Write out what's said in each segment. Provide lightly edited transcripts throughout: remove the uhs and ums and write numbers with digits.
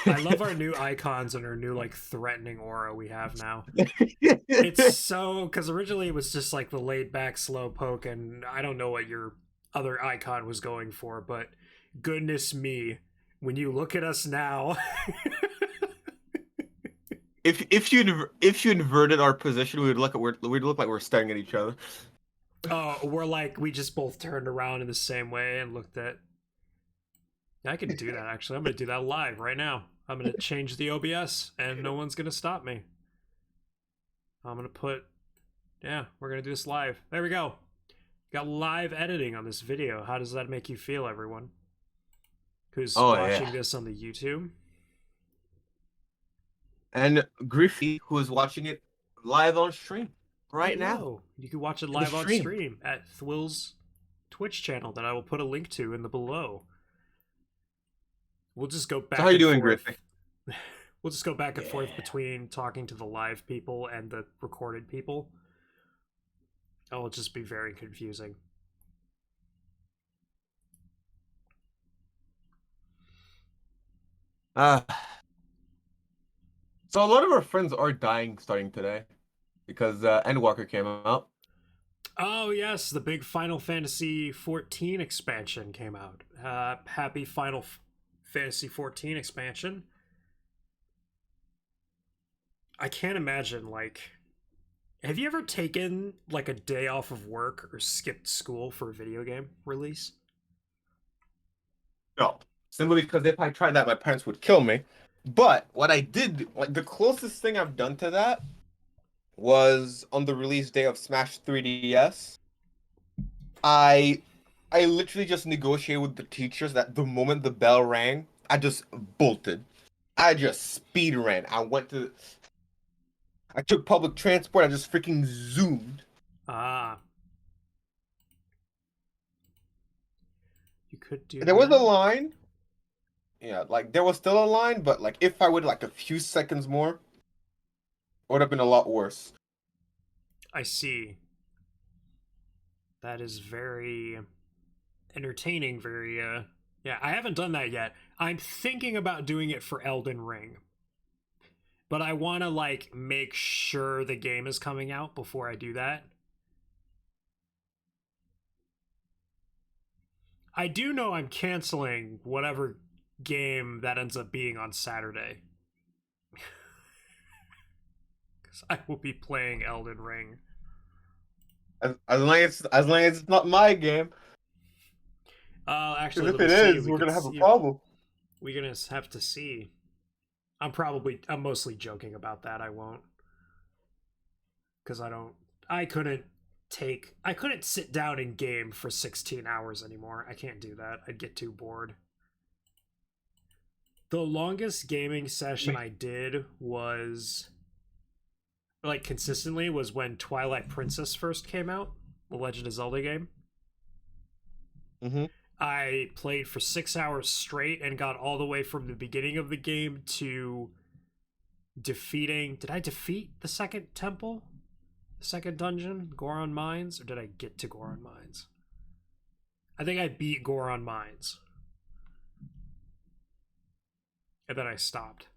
I love our new icons and our new like threatening aura we have now. It's so because originally it was just like the laid back slow poke, and I don't know what your other icon was going for, but goodness me, when you look at us now, If you inverted our position, we'd look like we're staring at each other. oh, we're like we just both turned around in the same way and looked at. I can do that actually. I'm gonna do that live right now. I'm gonna change the OBS, and no one's gonna stop me. I'm gonna put. Yeah, we're gonna do this live. There we go. Got live editing on this video. How does that make you feel, everyone who's Oh watching yeah. this on the YouTube? And Griffey, who is watching it live on stream right now Hello. You can watch it in the live on stream. stream at Thwill's Twitch channel that I will put a link to in the below. We'll just go So how back you and doing, forth. Griffey? We'll just go back and forth Yeah. between talking to the live people and the recorded people. It'll just be very confusing. Uh, so a lot of our friends are dying starting today because Endwalker came out. Oh yes, the big Final Fantasy 14 expansion came out. Happy Fantasy 14 expansion. I can't imagine like have you ever taken like a day off of work or skipped school for a video game release? No, simply because if I tried that, my parents would kill me. But what I did, like the closest thing I've done to that was on the release day of Smash 3DS. I I literally just negotiated with the teachers that the moment the bell rang, I just bolted. I just speed ran. I took public transport. I just freaking zoomed. Ah, you could do And there was a that. line. Yeah, like there was still a line, but like if I would like a few seconds more, it would have been a lot worse. I see. That is very entertaining, very yeah, I haven't done that yet. I'm thinking about doing it for Elden Ring. But I want to like make sure the game is coming out before I do that. I do know I'm canceling whatever game that ends up being on Saturday. Because I will be playing Elden Ring. As long as it's not my game. Actually, Because if let me it see. is, We we're could gonna have a see. problem. We're gonna have to see. I'm mostly joking about that. I won't. Because I don't. I couldn't sit down and game for 16 hours anymore. I can't do that. I'd get too bored. The longest gaming session I did was like consistently was when Twilight Princess first came out, the Legend of Zelda game. Mm-hmm. I played for 6 hours straight and got all the way from the beginning of the game to defeating. Did I defeat the second temple? The second dungeon? Goron Mines? Or did I get to Goron Mines? I think I beat Goron Mines. And then I stopped.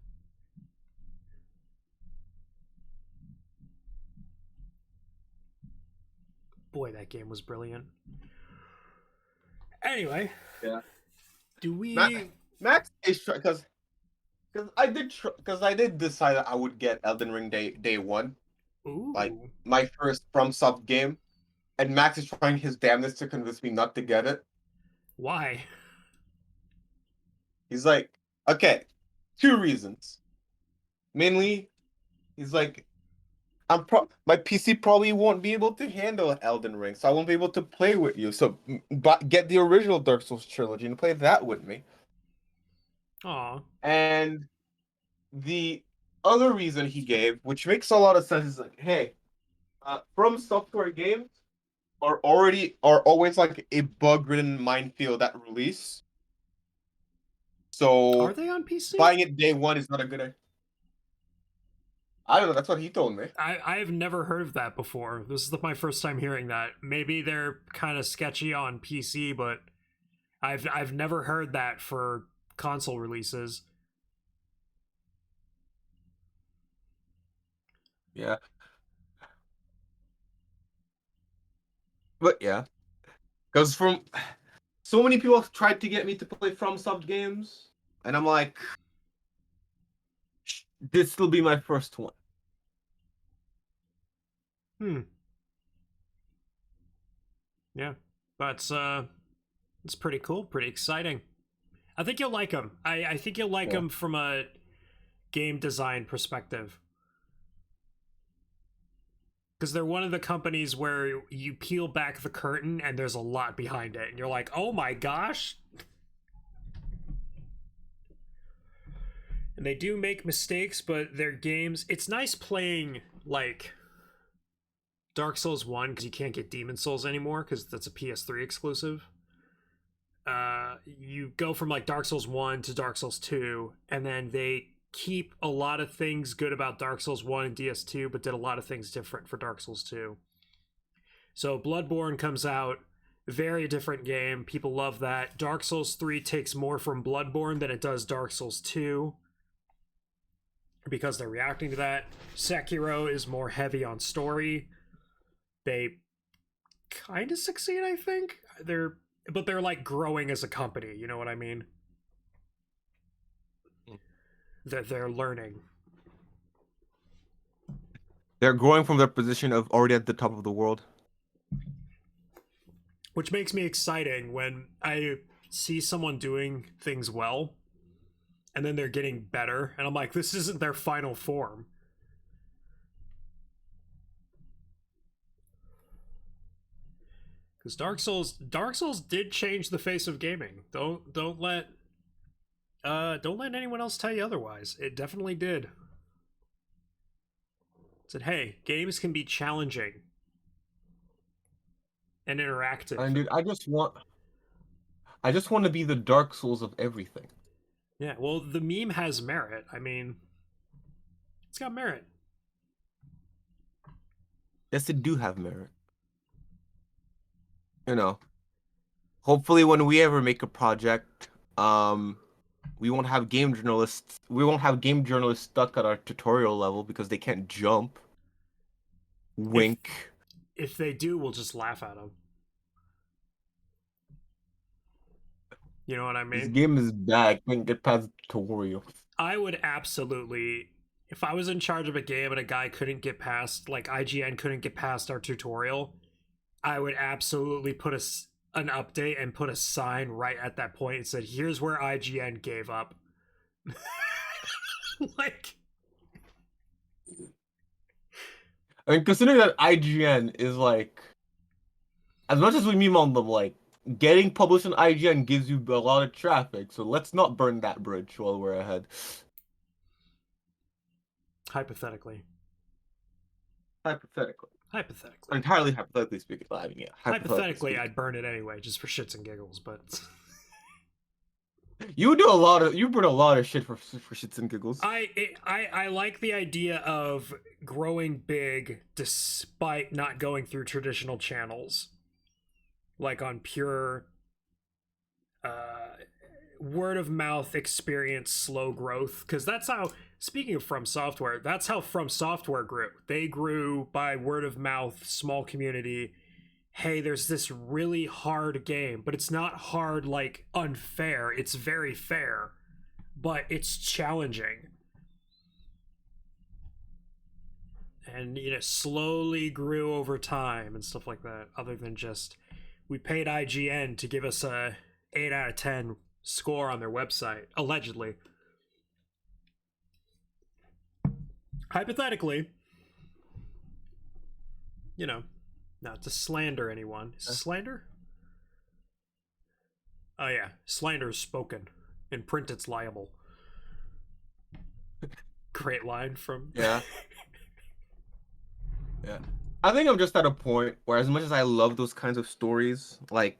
Boy, that game was brilliant. Anyway, Yeah. do Max, we. Max is because I did decide that I would get Elden Ring day one, like Ooh. my first FromSoft game, and Max is trying his damnedest to convince me not to get it. Why? He's like, okay, two reasons. Mainly, he's like, my PC probably won't be able to handle Elden Ring, so I won't be able to play with you. So, but get the original Dark Souls trilogy and play that with me. Aw. And the other reason he gave, which makes a lot of sense, is like, hey, From Software games are always like a bug-ridden minefield at release. Are So they on PC? buying it day one is not a good idea. I don't know. That's what he told me. I've never heard of that before. This is my first time hearing that. Maybe they're kind of sketchy on PC, but I've never heard that for console releases. Yeah. But yeah, because from so many people have tried to get me to play FromSoft games, and I'm like, this will be my first one. Hmm. Yeah. It's pretty cool, pretty exciting. I think you'll like them. I think you'll like Yeah. them from a game design perspective. Because they're one of the companies where you peel back the curtain and there's a lot behind it. And you're like, oh my gosh. And they do make mistakes, but their games, it's nice playing like Dark Souls 1 because you can't get Demon Souls anymore because that's a PS3 exclusive. You go from like Dark Souls 1 to Dark Souls 2, and then they keep a lot of things good about Dark Souls 1 and DS2, but did a lot of things different for Dark Souls 2. So Bloodborne comes out, very different game. People love that. Dark Souls 3 takes more from Bloodborne than it does Dark Souls 2 because they're reacting to that. Sekiro is more heavy on story. They kind of succeed, I think. But they're like growing as a company, you know what I mean? They're learning. They're growing from their position of already at the top of the world. Which makes me exciting when I see someone doing things well and then they're getting better and I'm like, this isn't their final form. Because Dark Souls did change the face of gaming. Don't let anyone else tell you otherwise. It definitely did. It said, hey, games can be challenging and interactive. And dude, I just want to be the Dark Souls of everything. Yeah, well, the meme has merit. I mean, it's got merit. Yes, it do have merit. You know, hopefully when we ever make a project, we won't have game journalists. We won't have game journalists stuck at our tutorial level because they can't jump. Wink. If they do, we'll just laugh at them. You know what I mean? This game is bad. Can't get past tutorial. I would absolutely, if I was in charge of a game and a guy couldn't get past, like IGN couldn't get past our tutorial, I would absolutely put an update and put a sign right at that point and said, here's where IGN gave up. Like, I mean, considering that IGN is like, as much as we meme on them, like, getting published on IGN gives you a lot of traffic, so let's not burn that bridge while we're ahead. hypothetically. Hypothetically. Entirely hypothetically speaking. I mean, yeah. Hypothetically, I'd burn it anyway, just for shits and giggles, but... You burn a lot of shit for shits and giggles. I like the idea of growing big despite not going through traditional channels. Like on pure word of mouth experience, slow growth, because that's how, speaking of From Software, that's how From Software grew. They grew by word of mouth, small community. Hey, there's this really hard game, but it's not hard like unfair, it's very fair, but it's challenging. And slowly grew over time and stuff like that, other than just we paid IGN to give us a 8 out of 10 score on their website, allegedly. Hypothetically, not to slander anyone. Is it slander? Oh yeah, slander is spoken. In print, it's liable. Great line from... Yeah. Yeah. I think I'm just at a point where, as much as I love those kinds of stories, like,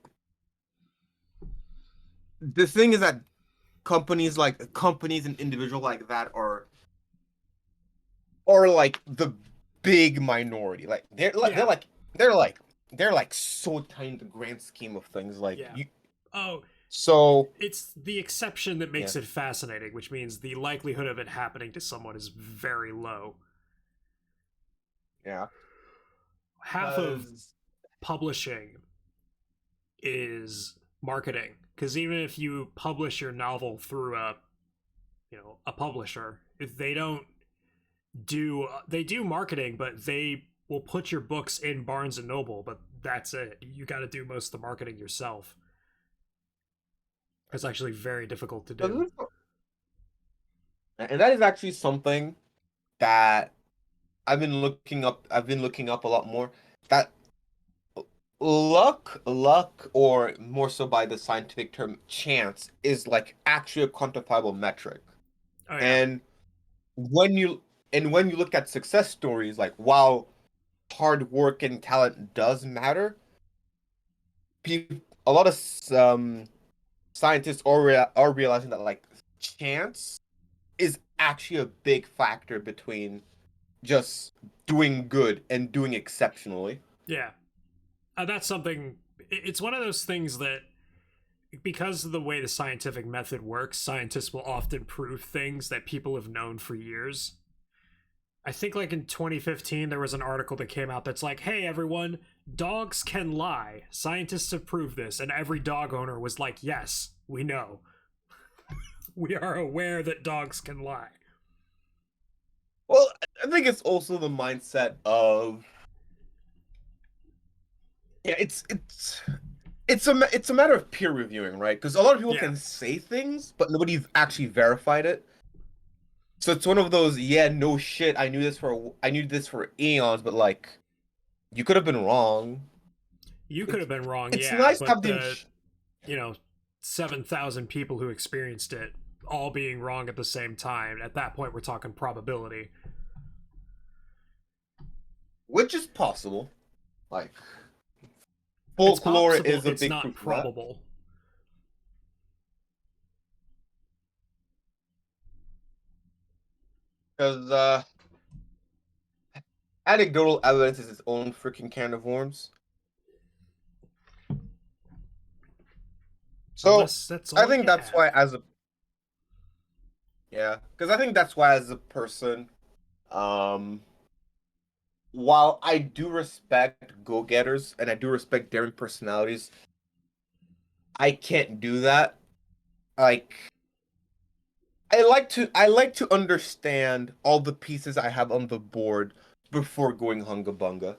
the thing is that companies and individuals like that are like the big minority. Like they're like so tiny in the grand scheme of things. Like so it's the exception that makes it fascinating, which means the likelihood of it happening to someone is very low. Yeah. Half of Because publishing is marketing, because even if you publish your novel through a publisher, if they do marketing, but they will put your books in Barnes and Noble, but that's it. You got to do most of the marketing yourself. It's actually very difficult to do. and that is actually something that I've been looking up. I've been looking up a lot more. That luck, or more so by the scientific term, chance, is like actually a quantifiable metric. Oh yeah. And when you when you look at success stories, like while hard work and talent does matter, a lot of scientists are realizing that like chance is actually a big factor between just doing good and doing exceptionally. Yeah. That's something. It's one of those things that, because of the way the scientific method works, scientists will often prove things that people have known for years. I think like in 2015 there was an article that came out that's like, "Hey everyone, dogs can lie. Scientists have proved this." And every dog owner was like, "Yes, we know. We are aware that dogs can lie." Well, I think it's also the mindset of yeah, it's a matter of peer reviewing, right? Because a lot of people Yeah. can say things, but nobody's actually verified it. So it's one of those, yeah, no shit. I knew this for eons, but like, you could have been wrong. You could It's have been wrong, it's yeah, nice to but have the the, you know, 7,000 people who experienced it all being wrong at the same time, at that point we're talking probability. which is possible. Like It's folklore possible, is a it's big not proof of that. probable. Because anecdotal evidence is its own freaking can of worms. So Unless that's I all think you that's why, have. as a yeah, because I think that's why, as a person, um, while I do respect go-getters and I do respect daring personalities, I can't do that. Like I like to understand all the pieces I have on the board before going hunga bunga.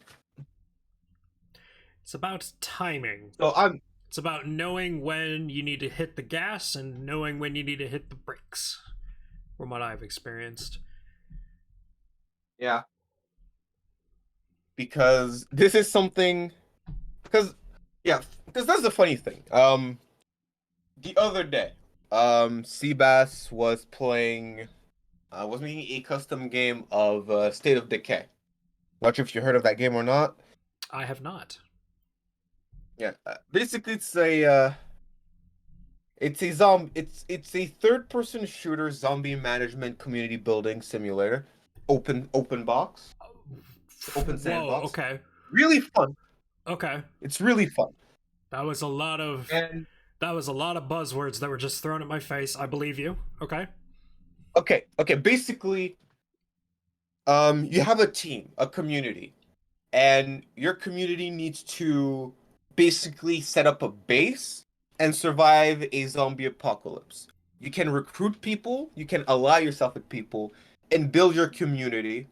It's about timing. So I'm It's about knowing when you need to hit the gas and knowing when you need to hit the brakes, from what I've experienced. yeah, because this is something because yeah, because that's the funny thing. The other day, Seabass was making a custom game of State of Decay. Not sure if you heard of that game or not. I have not. Yeah, basically it's a it's a third person shooter zombie management community building simulator. Open box, open Whoa, sandbox. okay. Really fun. Okay. It's really fun. That was a lot of And that was a lot of buzzwords that were just thrown at my face. I believe you. Okay. okay, basically you have a team, a community, and your community needs to basically set up a base and survive a zombie apocalypse. You can recruit people, you can ally yourself with people, and build your community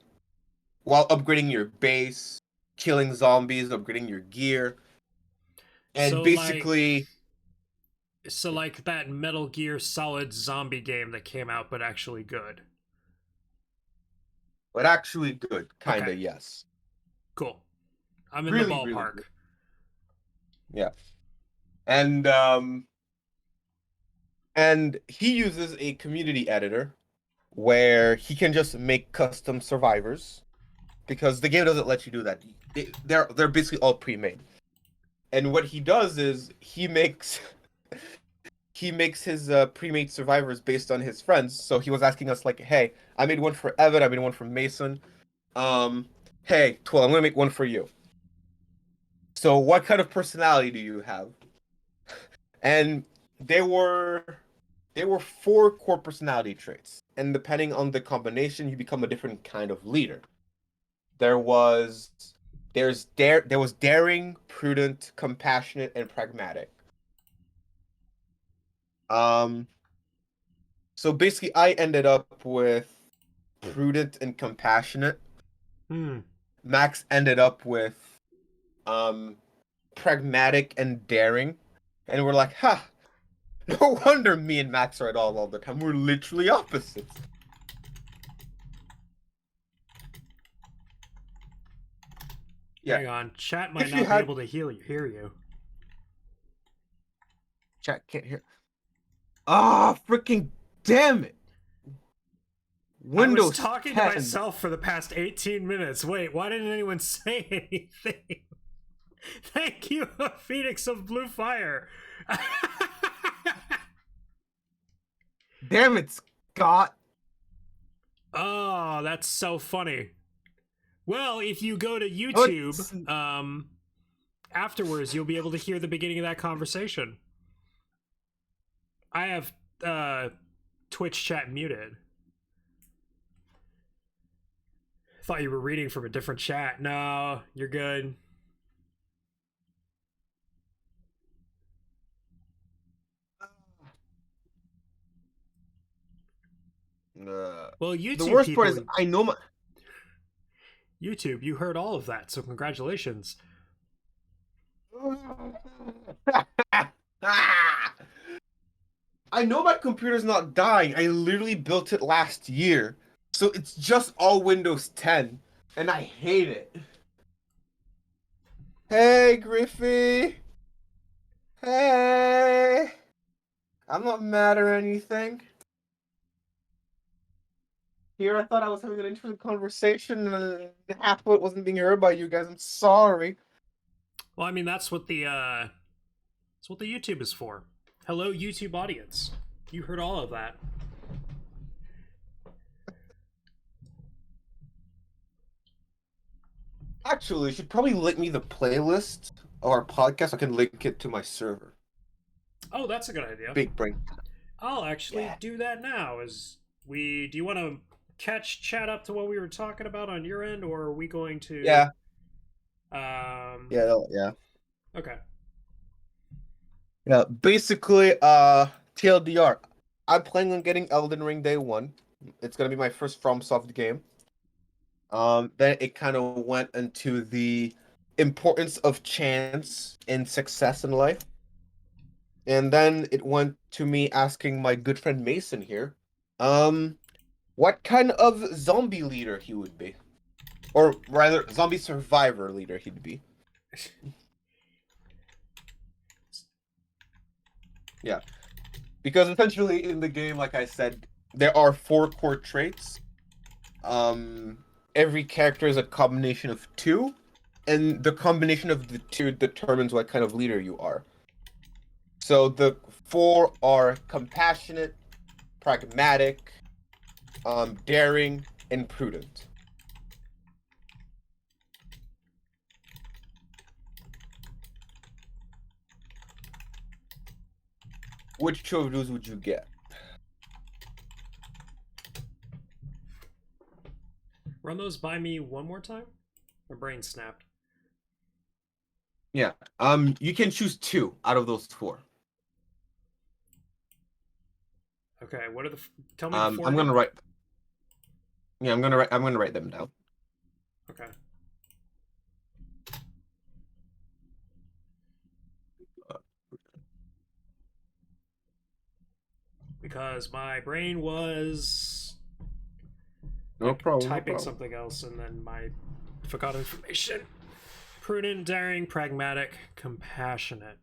while upgrading your base, killing zombies, upgrading your gear, and So like basically, so like that Metal Gear Solid zombie game that came out but actually good. but actually good, kinda, Okay. yes. Cool. I'm in the Really, really ballpark. good. Yeah. And he uses a community editor where he can just make custom survivors because the game doesn't let you do that. They're basically all pre-made. And what he does is he makes his pre-made survivors based on his friends. So he was asking us like, "Hey, I made one for Evan, I made one for Mason. Um, hey, Twill, I'm gonna make one for you. So what kind of personality do you have?" And they were they were four core personality traits, and depending on the combination, you become a different kind of leader. there was there was daring, prudent, compassionate, and pragmatic. Um, so basically, I ended up with prudent and compassionate. Hmm. Max ended up with um pragmatic and daring, and we're like, ha! No wonder me and Max are at all the time. We're literally opposites. Yeah. Hang on. Chat might If you not be had able to hear you. chat can't hear. Ah, freaking damn it! I was Windows talking to 10. myself for the past 18 minutes. Wait, why didn't anyone say anything? Thank you, Phoenix of Blue Fire. Damn it, Scott. Oh, that's so funny. Well, if you go to Oh, YouTube, afterwards you'll be able to hear the beginning of that conversation. I have Twitch chat muted. Thought you were reading from a different chat. No, you're good. Well, the YouTube worst part people, is I know my. YouTube, you heard all of that, so congratulations. I know my computer's not dying. I literally built it last year. So it's just all Windows 10. And I hate it. Hey, Griffey. Hey. I'm not mad or anything. Here, I thought I was having an interesting conversation, and half of it wasn't being heard by you guys. I'm sorry. Well, I mean, that's what the YouTube is for. Hello, YouTube audience. You heard all of that. Actually, you should probably link me the playlist of our podcast. I can link it to my server. Oh, that's a good idea. Big brain. I'll actually do that now. Do you want to catch chat up to what we were talking about on your end, or are we going to? Yeah. Yeah. Yeah. Okay. Yeah. Basically, TLDR. I'm planning on getting Elden Ring day one. It's gonna be my first FromSoft game. Then it kind of went into the importance of chance and success in life. And then it went to me asking my good friend Mason here, what kind of zombie leader he would be. Or rather, zombie survivor leader he'd be. Yeah. Because essentially in the game, like I said, there are 4 core traits. Every character is a combination of 2, and the combination of the 2 determines what kind of leader you are. So the 4 are compassionate, pragmatic, daring, and prudent. Which of those would you get? Run those by me one more time. My brain snapped. Yeah. You can choose 2 out of those 4. Okay. What are the? Tell me the 4 I'm gonna again. write. Yeah, I'm gonna write them down. Okay. Because my brain was No problem. typing something else, and then my forgot information. Prudent, daring, pragmatic, compassionate.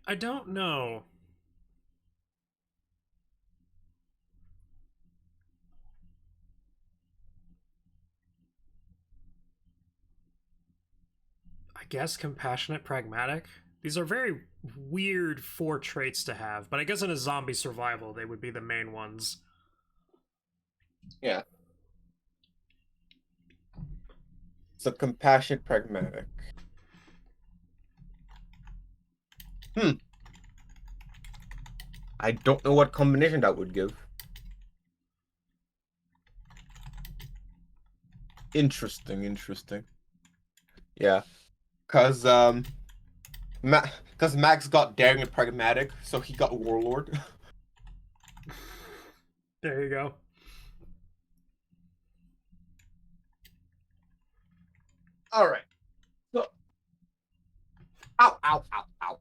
I don't know. I guess compassionate, pragmatic. These are very weird 4 traits to have, but I guess in a zombie survival they would be the main ones. Yeah. So compassionate, pragmatic. I don't know what combination that would give. Interesting, interesting. Yeah, cause cause Max got daring and pragmatic, so he got warlord. There you go. All right. So, ow, ow, ow, ow.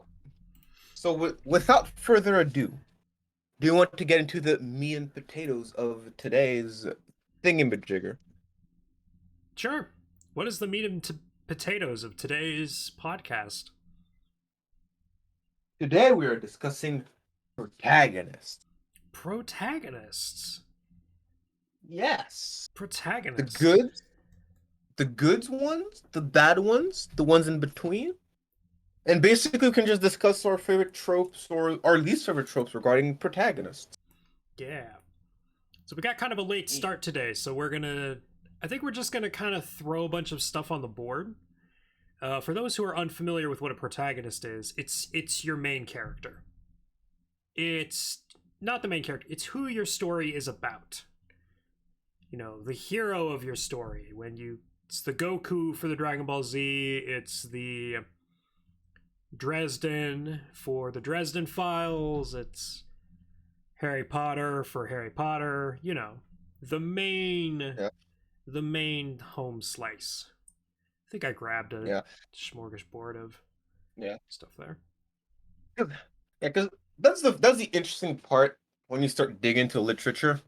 So, without further ado, do you want to get into the meat and potatoes of today's thingamajigger? Sure. What is the meat and potatoes of today's podcast? Today we are discussing protagonists. Protagonists. Yes. The Protagonist. good, the good ones, the bad ones, the ones in between. And basically we can just discuss our favorite tropes or our least favorite tropes regarding protagonists. Yeah. So we got kind of a late start today, so I think we're just gonna kind of throw a bunch of stuff on the board. For those who are unfamiliar with what a protagonist is, it's your main character. It's not the main character. It's who your story is about. You know, the hero of your story. It's the Goku for the Dragon Ball Z. It's the Dresden for the Dresden Files. It's Harry Potter for Harry Potter. You know, the main Yeah. the main home slice. I think I grabbed a Yeah. smorgasbord of Yeah. stuff there. Yeah, because that's the interesting part when you start digging into literature,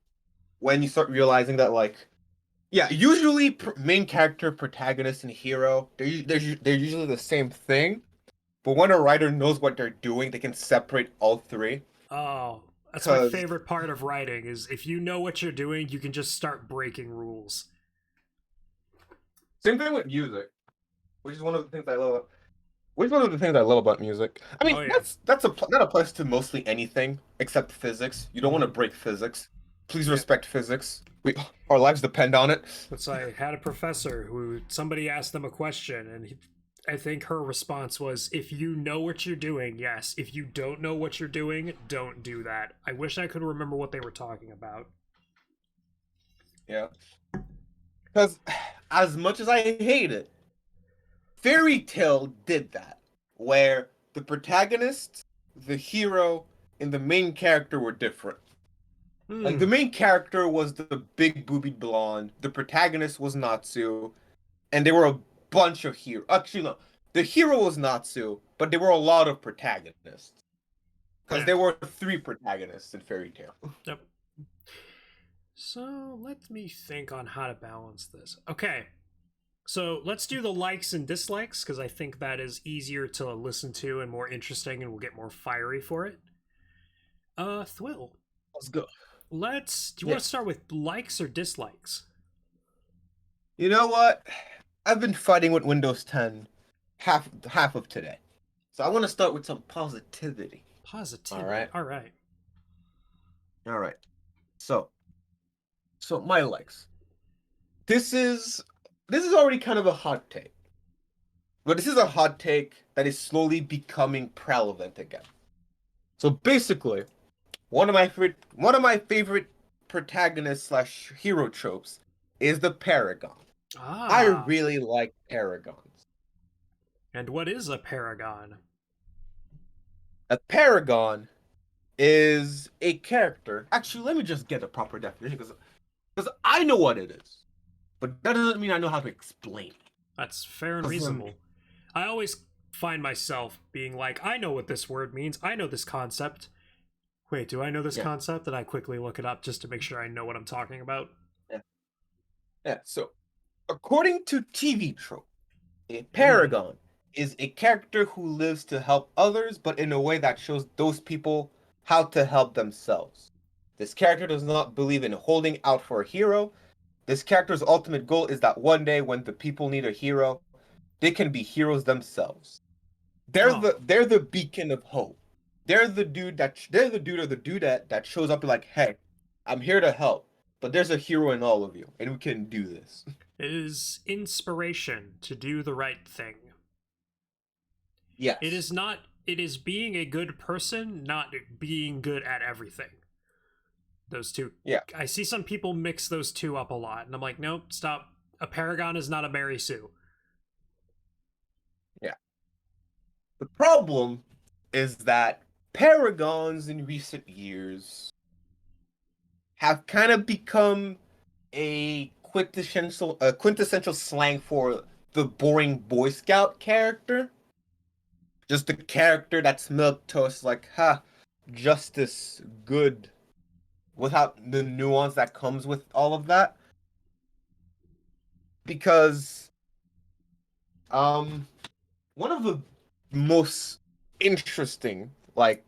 when you start realizing that like yeah, usually main character, protagonist, and hero they're usually the same thing, but when a writer knows what they're doing, they can separate all three. Oh, that's my Because favorite part of writing is if you know what you're doing, you can just start breaking rules. same thing with music, which is one of the things I love. Which is one of the things I love about music. I mean, Oh yeah. that applies to mostly anything except physics. You don't want to break physics. Please Yeah. respect physics. Our lives depend on it. But I had a professor who somebody asked them a question, and I think her response was, "If you know what you're doing, yes. If you don't know what you're doing, don't do that." I wish I could remember what they were talking about. Yeah. Because as much as I hate it, Fairy Tale did that, where the protagonist, the hero, and the main character were different. Like the Hmm. main character was the big boobied blonde, the protagonist was Natsu, and there were a bunch of heroes. Actually, no, the hero was Natsu, but there were a lot of protagonists because Yeah. there were three protagonists in Fairy Tale. Yep. So let me think on how to balance this. Okay. So let's do the likes and dislikes because I think that is easier to listen to and more interesting, and we'll get more fiery for it. Thwill. Let's go. Do you Yeah. want to start with likes or dislikes? You know what? I've been fighting with Windows 10 half of today. So I want to start with some positivity. All Positivity. right. All right. All right. So, so my likes. This is this is already kind of a hot take. But this is a hot take that is slowly becoming prevalent again. So basically, one of my favorite protagonist slash hero tropes is the Paragon. I Ah. really like Paragons. And what is a paragon? A Paragon is a character. Actually, let me just get a proper definition because I know what it is, but that doesn't mean I know how to explain it. That's fair and 'Cause, reasonable. I always find myself being like, I know what this word means. I know this concept. Wait, do I know this yeah, concept? And I quickly look it up just to make sure I know what I'm talking about. yeah, yeah. So, according to TV trope, a Hmm. Paragon is a character who lives to help others, but in a way that shows those people how to help themselves. This character does not believe in holding out for a hero. This character's ultimate goal is that one day, when the people need a hero, they can be heroes themselves. Oh, They're the beacon of hope. They're the dude or the dudette that shows up like, hey, I'm here to help, but there's a hero in all of you, and we can do this. it is inspiration to do the right thing. It Yes. is not it is being a good person, not being good at everything. Those two. Yeah. I see some people mix those two up a lot, and I'm like, nope, stop. A Paragon is not a Mary Sue. Yeah. The problem is that Paragons in recent years have kind of become a quintessential slang for the boring Boy Scout character. Just the character that's milquetoast, like, ha, justice, good, without the nuance that comes with all of that. Because, one of the most interesting, like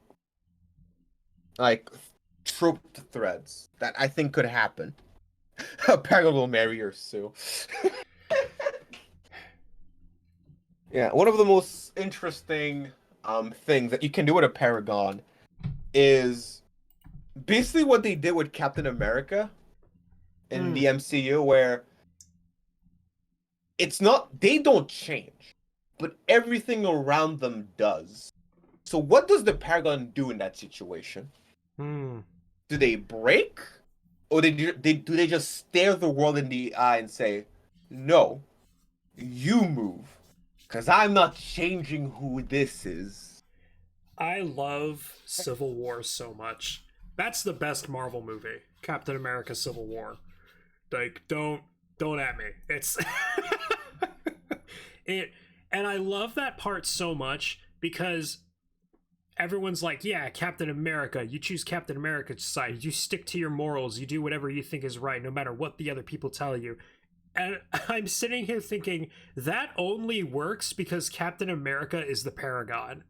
trope threads that I think could happen. Paragon will marry your Sue. Yeah, one of the most interesting things that you can do with a Paragon is basically what they did with Captain America in the MCU, where it's not, they don't change, but everything around them does. So what does the Paragon do in that situation? Do they break? Or do they just stare the world in the eye and say, no, you move, because I'm not changing who this is. I love Civil War so much. That's the best Marvel movie, Captain America Civil War. Like, don't at me. It's and I love that part so much because everyone's like, yeah, Captain America, you choose Captain America's side, you stick to your morals, you do whatever you think is right, no matter what the other people tell you. And I'm sitting here thinking, that only works because Captain America is the Paragon.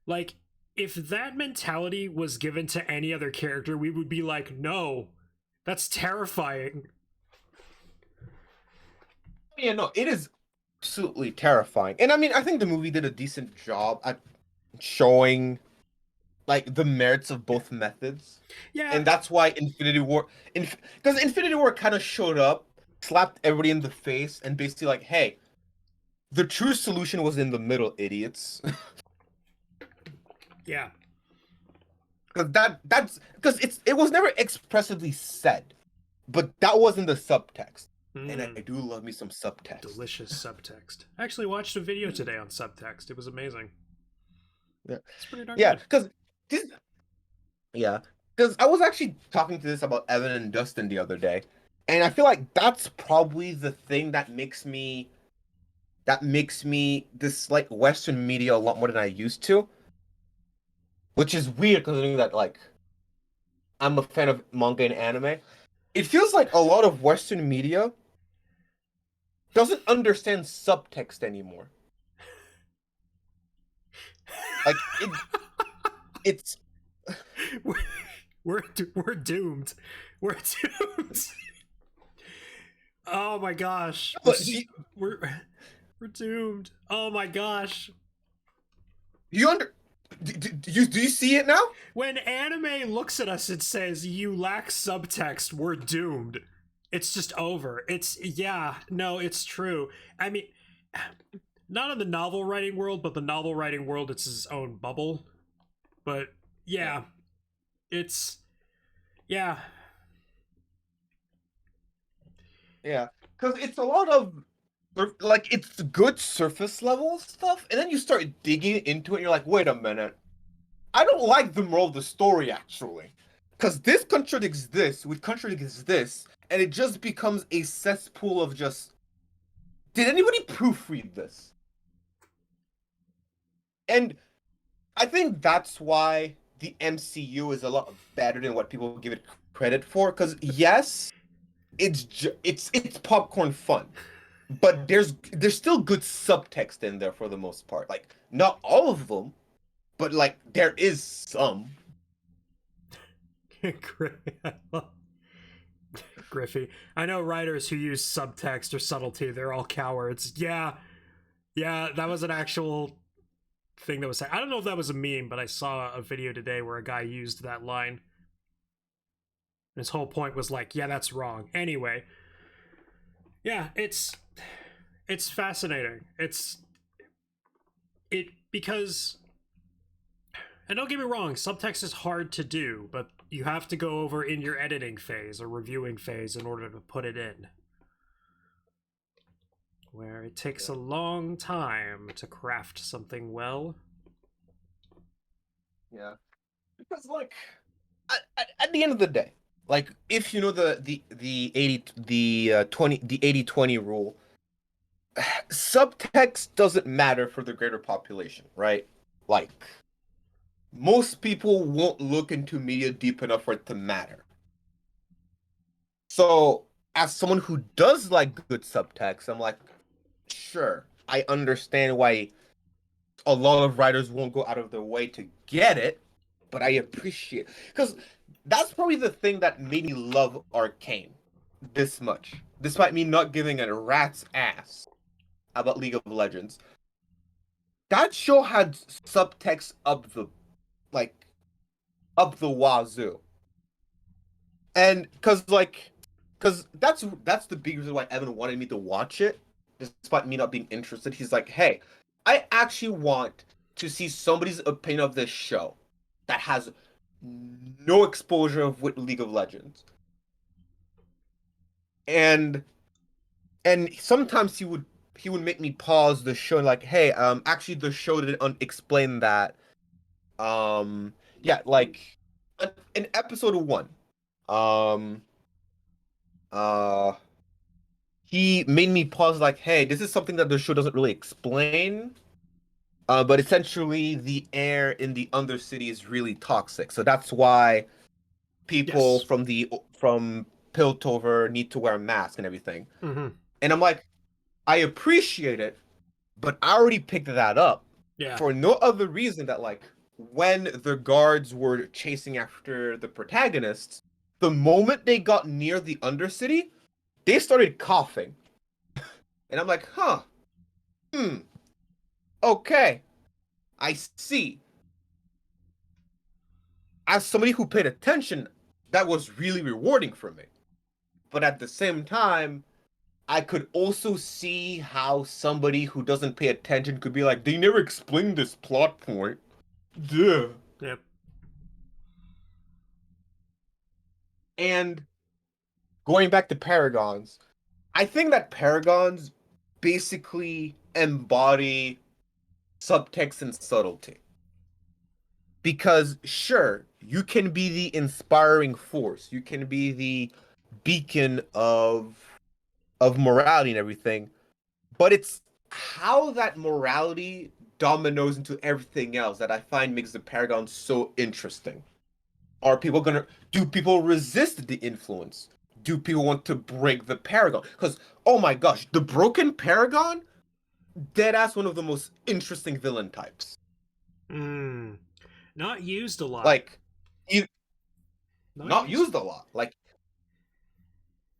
Like, if that mentality was given to any other character, we would be like, no, that's terrifying. Yeah, no, it is absolutely terrifying. And I mean, I think the movie did a decent job at showing like the merits of both methods. Yeah. And that's why Infinity War, because Infinity War kind of showed up, slapped everybody in the face, and basically like, hey, the true solution was in the middle, idiots. Yeah. Because it was never expressively said, but that wasn't the subtext. And I do love me some subtext. Delicious subtext. I actually watched a video today on subtext. It was amazing. Yeah. It's pretty darn Yeah, good. because I was actually talking to this about Evan and Dustin the other day, and I feel like that's probably the thing that makes me dislike Western media a lot more than I used to. Which is weird considering that like I'm a fan of manga and anime. It feels like a lot of Western media doesn't understand subtext anymore. Like it's we're doomed. We're doomed. Oh my gosh. We're doomed. Oh my gosh. Do you see it now? When anime looks at us and says you lack subtext, we're doomed. It's just over. It's it's true. I mean, not in the novel writing world, but the novel writing world, it's its own bubble. But yeah. It's because it's a lot of like it's good surface level stuff, and then you start digging into it and you're like, wait a minute, I don't like the moral of the story actually, because this contradicts this, which contradicts this, and it just becomes a cesspool of just, did anybody proofread this? And I think that's why the MCU is a lot better than what people give it credit for, because yes, it's popcorn fun, but there's still good subtext in there for the most part. Like, not all of them, but like there is some. Griffey. I know writers who use subtext or subtlety, they're all cowards. Yeah, that was an actual thing that was said. I don't know if that was a meme, but I saw a video today where a guy used that line. His whole point was like, yeah, that's wrong. Anyway, yeah, it's fascinating. It because, and don't get me wrong, subtext is hard to do, but you have to go over in your editing phase or reviewing phase in order to put it in. Where it takes a long time to craft something well. Yeah. Because, like, at the end of the day, like, if you know the 80-20 rule, subtext doesn't matter for the greater population, right? Like, most people won't look into media deep enough for it to matter. So, as someone who does like good subtext, I'm like, sure, I understand why a lot of writers won't go out of their way to get it, but I appreciate, because that's probably the thing that made me love Arcane this much, despite me not giving a rat's ass about League of Legends. That show had subtext up the wazoo, and because that's the big reason why Evan wanted me to watch it, despite me not being interested. He's like, hey, I actually want to see somebody's opinion of this show that has no exposure with League of Legends. And sometimes he would make me pause the show and like, hey, actually the show didn't explain that. Yeah, like in episode 1, um he made me pause like, hey, this is something that the show doesn't really explain. But essentially the air in the Undercity is really toxic. So that's why people Yes. from Piltover need to wear a mask and everything. Mm-hmm. And I'm like, I appreciate it, but I already picked that up Yeah. for no other reason that, like, when the guards were chasing after the protagonists, the moment they got near the Undercity, they started coughing. And I'm like, huh, okay, I see. As somebody who paid attention, that was really rewarding for me. But at the same time, I could also see how somebody who doesn't pay attention could be like, they never explained this plot point. Duh. Yep. And going back to Paragons, I think that Paragons basically embody subtext and subtlety. Because sure, you can be the inspiring force, you can be the beacon of morality and everything, but it's how that morality dominoes into everything else that I find makes the Paragon so interesting. Do people resist the influence? Do people want to break the Paragon? Because, oh my gosh, the broken Paragon, dead ass one of the most interesting villain types. Not used a lot. Like, e- Not not used. used a lot. Like,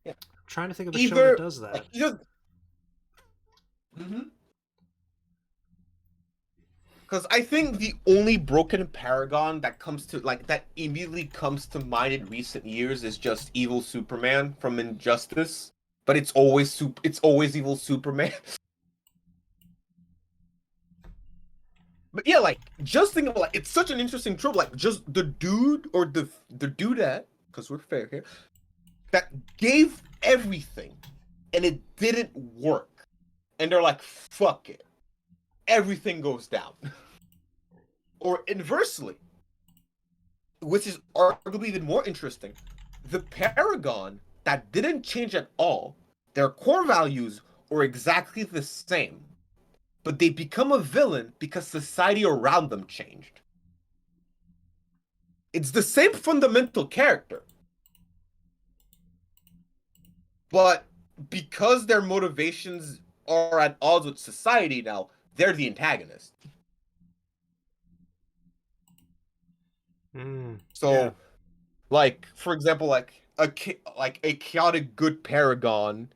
yeah. I'm trying to think of a show that Either, does that. like, either. Mhm. Because I think the only broken Paragon that comes to, like, that immediately comes to mind in recent years is just evil Superman from Injustice. But it's always evil Superman. But yeah, like, just think of, like, it's such an interesting trope. Like, just the dude or the dudette, because we're fair here, that gave everything and it didn't work. And they're like, fuck it. Everything goes down. Or inversely, which is arguably even more interesting, the Paragon that didn't change at all, their core values are exactly the same, but they become a villain because society around them changed. It's the same fundamental character, but because their motivations are at odds with society now, they're the antagonist. Yeah. So, like, for example, like a chaotic good Paragon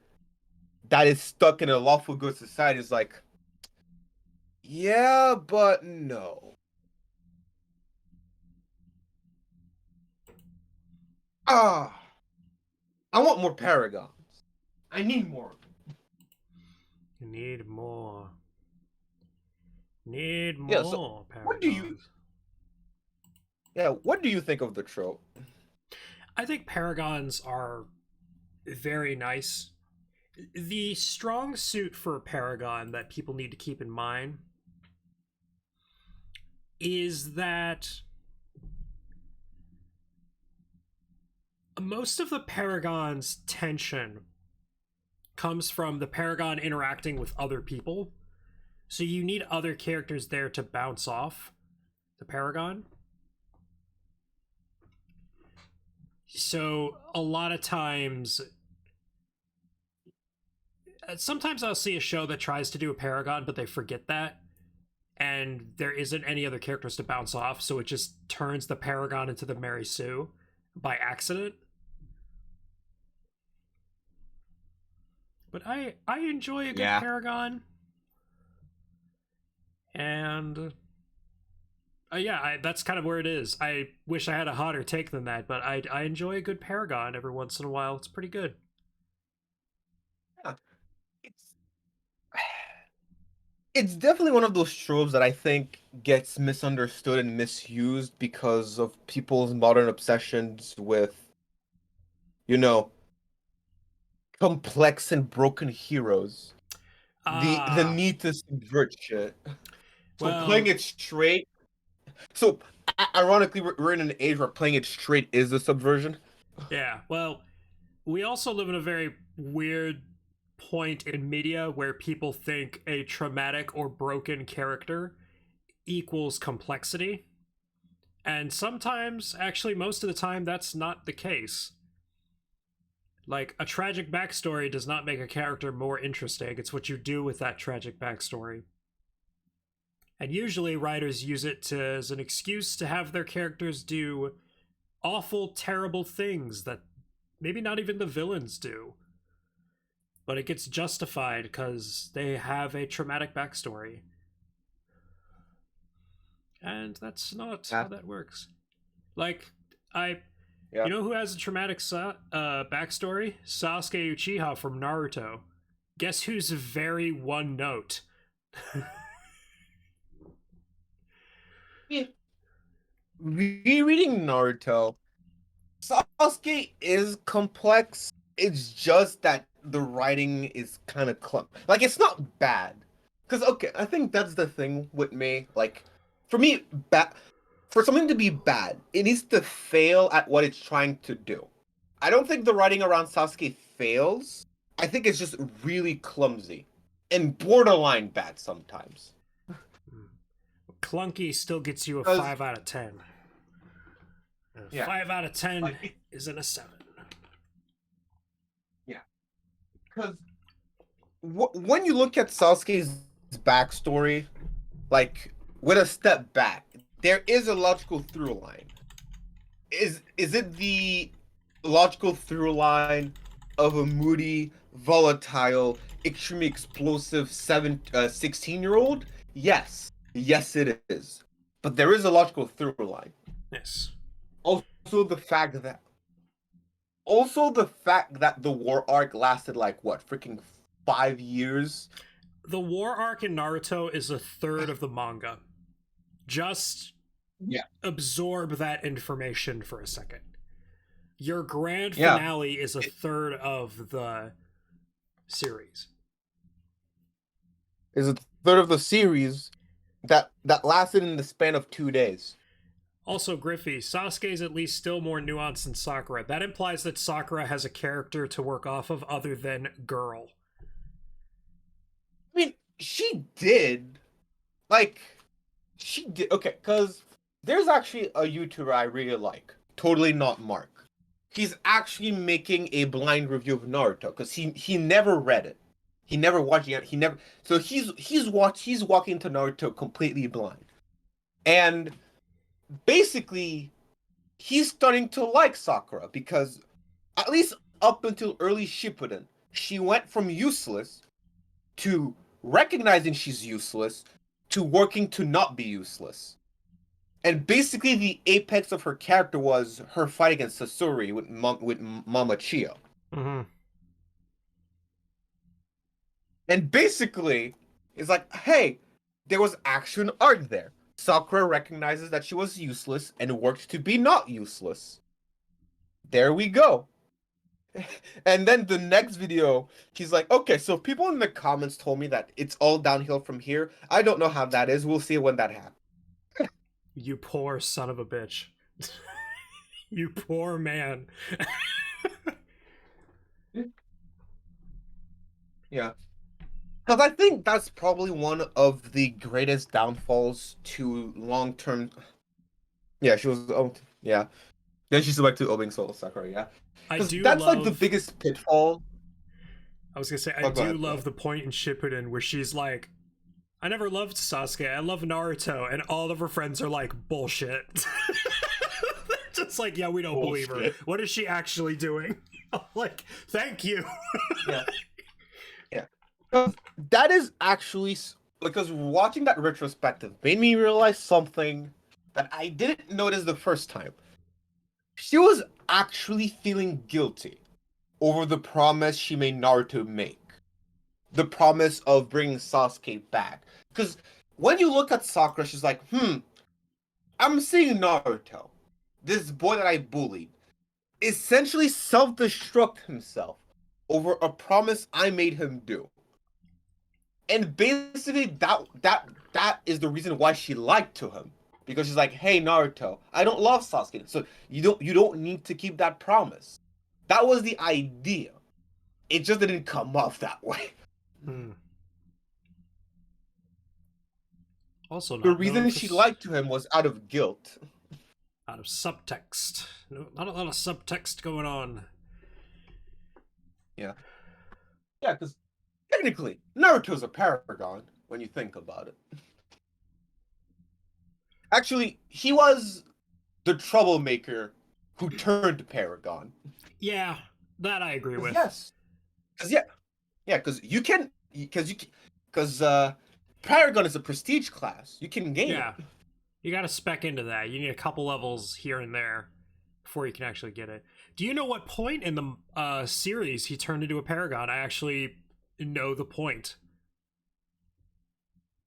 that is stuck in a lawful good society is like, yeah, but no. Ah, I want more Paragons. I need more. You need more. Need Yeah. So more what do you? paragons. Yeah. What do you think of the trope? I think paragons are very nice. The strong suit for a paragon that people need to keep in mind is that most of the paragon's tension comes from the paragon interacting with other people. So you need other characters there to bounce off the paragon. So a lot of times, sometimes I'll see a show that tries to do a paragon, but they forget that. And there isn't any other characters to bounce off, so it just turns the paragon into the Mary Sue by accident. But I enjoy a good Yeah. paragon, and yeah, that's kind of where it is. I wish I had a hotter take than that, but I enjoy a good paragon every once in a while. It's pretty good. Yeah. It's it's definitely one of those tropes that I think gets misunderstood and misused because of people's modern obsessions with, you know, complex and broken heroes. The Ah, need to subvert shit. So playing well, it straight. So ironically, we're in an age where playing it straight is a subversion. yeah. Well, we also live in a very weird point in media where people think a traumatic or broken character equals complexity. And sometimes, actually, most of the time, that's not the case. Like, a tragic backstory does not make a character more interesting. It's what you do with that tragic backstory. And usually, writers use it as an excuse to have their characters do awful, terrible things that maybe not even the villains do. But it gets justified because they have a traumatic backstory. And that's not how Yeah, that works. Like, I yeah. You know who has a traumatic backstory? Sasuke Uchiha from Naruto. Guess who's very one note? Yeah. Rereading Naruto, Sasuke is complex. It's just that the writing is kind of like it's not bad. Cause okay, I think that's the thing with me. Like, for me, for something to be bad, it needs to fail at what it's trying to do. I don't think the writing around Sasuke fails. I think it's just really clumsy and borderline bad sometimes. Clunky still gets you a Cause 5 out of 10. And a yeah, 5 out of 10 like isn't a 7. yeah, because when you look at Sasuke's backstory, like with a step back, there is a logical through line. Is it the logical through line of a moody, volatile, extremely explosive 16-year-old? Yes. Yes, it is. But there is a logical through line. Yes. Also the fact that also the war arc lasted like what, freaking 5 years? The war arc in Naruto is a third of the manga. Just Yeah. absorb that information for a second. Your grand Yeah. finale is a third of the series. Is a third of the series that lasted in the span of 2 days. Also, Griffey, Sasuke is at least still more nuanced than Sakura. That implies that Sakura has a character to work off of other than girl. I mean, she did. Like, she did. Okay, because there's actually a YouTuber I really like. Totally not Mark. He's actually making a blind review of Naruto because he never read it. He never watched it. He never. So he's walking to Naruto completely blind, and basically he's starting to like Sakura because at least up until early Shippuden, she went from useless to recognizing she's useless to working to not be useless. And basically, the apex of her character was her fight against Sasori with Mama Chio. Mm-hmm. And basically, it's like, hey, there was actually an arc there. Sakura recognizes that she was useless and worked to be not useless. There we go. And then the next video, she's like, okay, so people in the comments told me that it's all downhill from here. I don't know how that is. We'll see when that happens. You poor son of a bitch. You poor man. Yeah. Because I think that's probably one of the greatest downfalls to long-term. Yeah, she was. Oh, yeah. Then she went to Obing Soul Sakura. Yeah. I Because do that's love. like the biggest pitfall. I was gonna say I Oh, go do ahead, go love ahead. the point in Shippuden where she's like, "I never loved Sasuke. I love Naruto," and all of her friends are like, "Bullshit." Just like, yeah, we don't believe her. Bullshit. What is she actually doing? Like, thank you. Yeah. Yeah. 'Cause that is actually because watching that retrospective made me realize something that I didn't notice the first time. She was actually feeling guilty over the promise she made Naruto make. The promise of bringing Sasuke back. Because when you look at Sakura, she's like, I'm seeing Naruto, this boy that I bullied, essentially self-destruct himself over a promise I made him do. And basically that is the reason why she lied to him. Because she's like, hey Naruto, I don't love Sasuke, so you don't need to keep that promise. That was the idea. It just didn't come off that way. Also, The not known reason for she lied to him was out of guilt. out of subtext. No, not a lot of subtext going on. Yeah. Yeah, because technically, Naruto's a paragon when you think about it. Actually, he was the troublemaker who turned paragon. Yeah, that I agree with. Yes. Because you can, because paragon is a prestige class. You can gain Yeah, it. you got to spec into that. You need a couple levels here and there before you can actually get it. Do you know what point in the series he turned into a paragon? I actually know the point.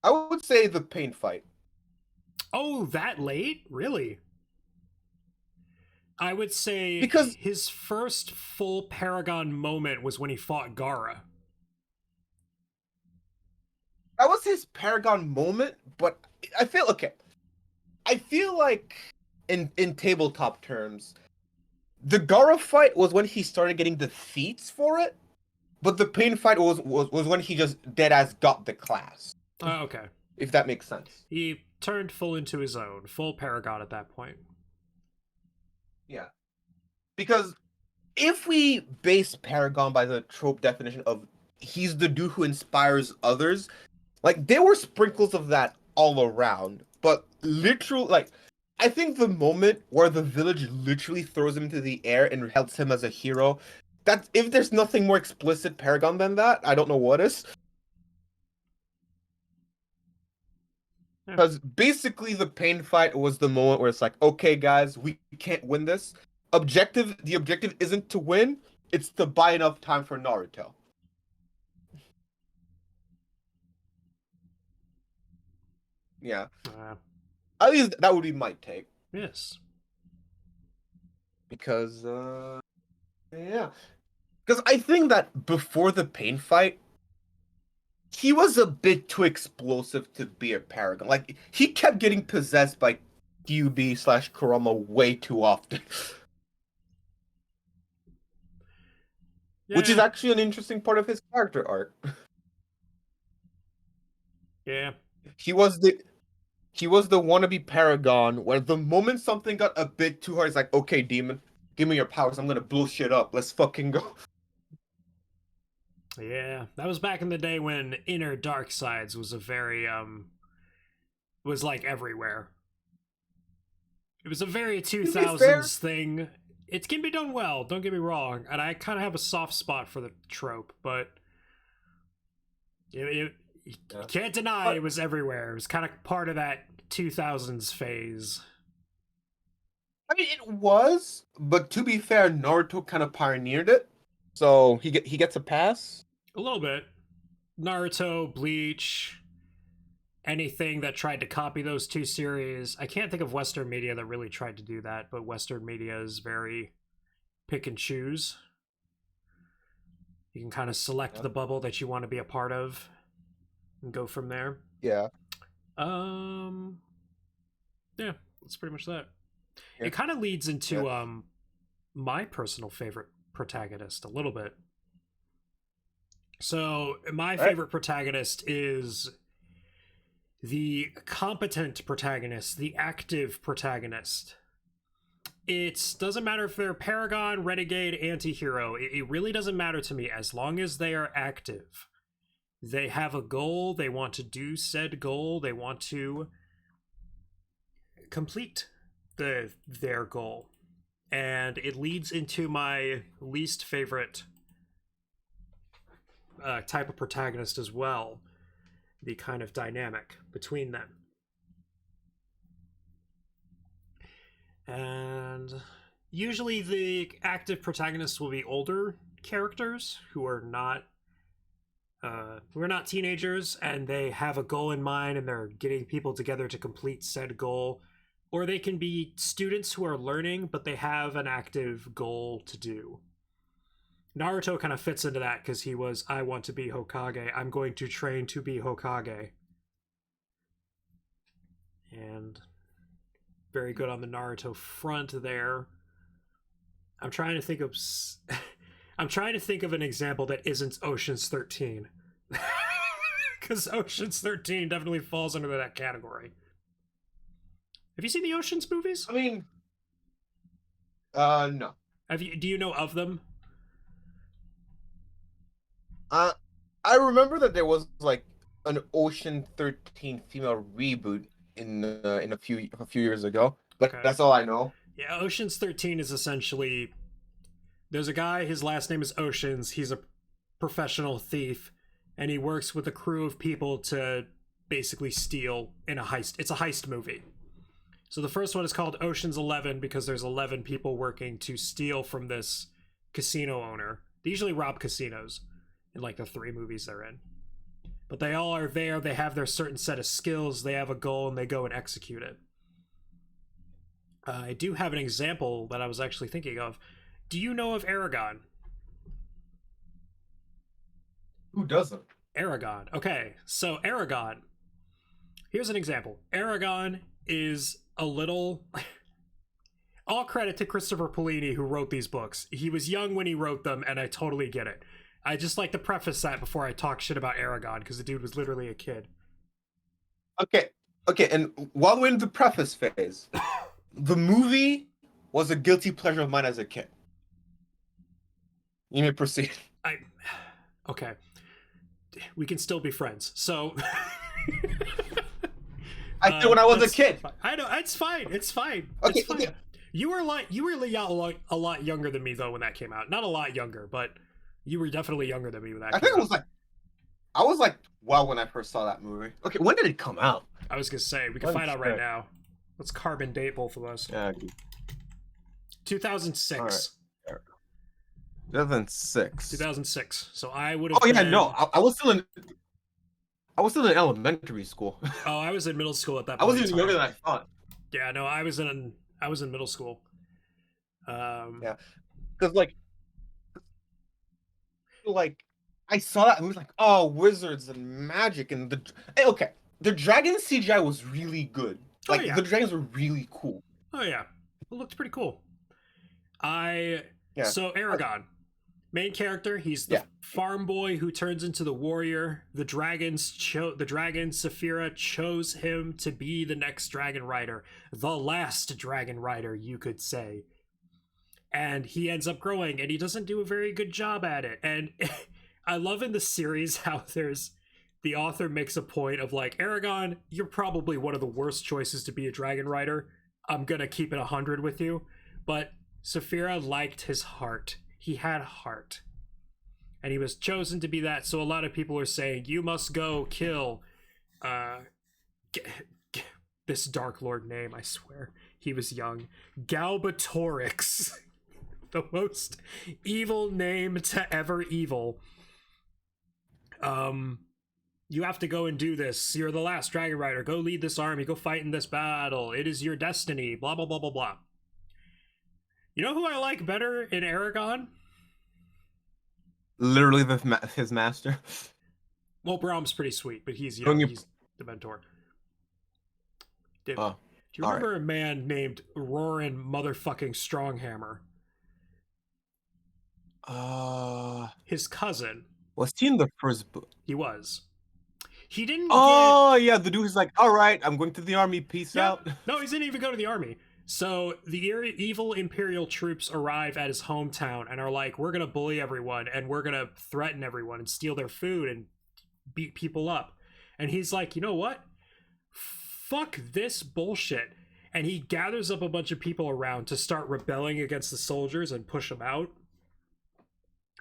I would say the pain fight. Oh, that late? Really? I would say Because his first full paragon moment was when he fought Gaara. that was his paragon moment, but I feel okay. I feel like in tabletop terms, the Gaara fight was when he started getting the feats for it, but the pain fight was when he just dead ass got the class. Okay. If that makes sense. He turned full into his own, full paragon at that point. Yeah. Because if we base Paragon by the trope definition of he's the dude who inspires others, like there were sprinkles of that all around, but literal like I think the moment where the village literally throws him into the air and hails him as a hero, that if there's nothing more explicit Paragon than that, I don't know what is. Yeah. Because basically the pain fight was the moment where it's like, okay guys, we can't win this. The objective isn't to win, it's to buy enough time for Naruto. Yeah. At least that would be my take. Yes. Because yeah. Because I think that before the pain fight, he was a bit too explosive to be a Paragon. Like he kept getting possessed by QB/Kurama way too often. Yeah. Which is actually an interesting part of his character arc. Yeah. He was the wannabe Paragon where the moment something got a bit too hard, it's like, okay, demon, give me your powers. I'm gonna blow shit up. Let's fucking go. Yeah. That was back in the day when inner dark sides was a very was like everywhere. It was a very 2000s thing. It can be done well, don't get me wrong, and I kind of have a soft spot for the trope, but you can't deny it was everywhere. It was kind of part of that 2000s phase. I mean, it was, but to be fair, Naruto kind of pioneered it, so he gets a pass. A little bit. Naruto, Bleach, anything that tried to copy those two series. I can't think of Western media that really tried to do that, but Western media is very pick and choose. You can kind of select the bubble that you want to be a part of and go from there. Yeah. Yeah, that's pretty much that. Yeah. It kind of leads into my personal favorite protagonist a little bit. So my favorite protagonist is the competent protagonist, the active protagonist. It doesn't matter if they're Paragon, Renegade, Anti-Hero. It really doesn't matter to me as long as they are active. They have a goal, they want to do said goal, they want to complete their goal. And it leads into my least favorite type of protagonist as well, the kind of dynamic between them. And usually the active protagonists will be older characters who are not teenagers, and they have a goal in mind and they're getting people together to complete said goal. Or they can be students who are learning, but they have an active goal to do. Naruto kind of fits into that because he was, I want to be Hokage. I'm going to train to be Hokage. And very good on the Naruto front there. I'm trying to think of an example that isn't Ocean's 13. Because Ocean's 13 definitely falls under that category. Have you seen the Ocean's movies? I mean, no. Do you know of them? I remember that there was like an Ocean 13 female reboot in a few years ago, but that's all I know. Yeah, Ocean's 13 is essentially, there's a guy, his last name is Oceans, he's a professional thief, and he works with a crew of people to basically steal in a heist. It's a heist movie. So the first one is called Ocean's 11 because there's 11 people working to steal from this casino owner. They usually rob casinos in like the 3 movies they're in. But they all are there, they have their certain set of skills, they have a goal, and they go and execute it. I do have an example that I was actually thinking of. Do you know of Paragon? Who doesn't? Paragon. Okay, so Paragon. Here's an example. Paragon is a little... All credit to Christopher Paolini, who wrote these books. He was young when he wrote them, and I totally get it. I just like to preface that before I talk shit about Paragon, because the dude was literally a kid. Okay, and while we're in the preface phase, the movie was a guilty pleasure of mine as a kid. You may proceed. Okay. We can still be friends. So... I did when I was a kid. I know, it's fine. It's fine. Okay, it's fine. okay. You were a lot younger than me though when that came out. Not a lot younger, but you were definitely younger than me when that came out. I think I was like, wow, when I first saw that movie. Okay, when did it come out? I was gonna say we can find out right now. Let's carbon date both of us. Yeah. 2006. All right. 2006. 2006. So I would have. Oh yeah, no, I was still in elementary school. Oh, I was in middle school at that point. I wasn't even younger than I thought. Yeah, no, I was in middle school. Yeah, because like I saw that and was like, oh, wizards and magic and the dragon CGI was really good. Like the dragons were really cool. Oh yeah, it looked pretty cool. So Paragon, main character, he's the farm boy who turns into the warrior. The dragon Saphira chose him to be the next dragon rider, the last dragon rider, you could say. And he ends up growing, and he doesn't do a very good job at it. And I love in the series how the author makes a point of like, Paragon, you're probably one of the worst choices to be a dragon rider. I'm gonna keep it 100 with you. But Saphira liked his heart. He had heart. And he was chosen to be that, so a lot of people are saying, you must go kill this Dark Lord name, I swear. He was young. Galbatorix. The most evil name to ever evil. you have to go and do this. You're the last dragon rider. Go lead this army. Go fight in this battle. It is your destiny. Blah, blah, blah, blah, blah. You know who I like better in Aragon? Literally his master. Well, Brahm's pretty sweet, but he's, he's the mentor. Dude, Oh, do you remember a man named Roran motherfucking Stronghammer? His cousin. Was he in the first book? He was. He didn't yeah, the dude who's like, all right, I'm going to the army, peace out. No, he didn't even go to the army. So the evil Imperial troops arrive at his hometown and are like, we're going to bully everyone and we're going to threaten everyone and steal their food and beat people up. And he's like, you know what? Fuck this bullshit. And he gathers up a bunch of people around to start rebelling against the soldiers and push them out.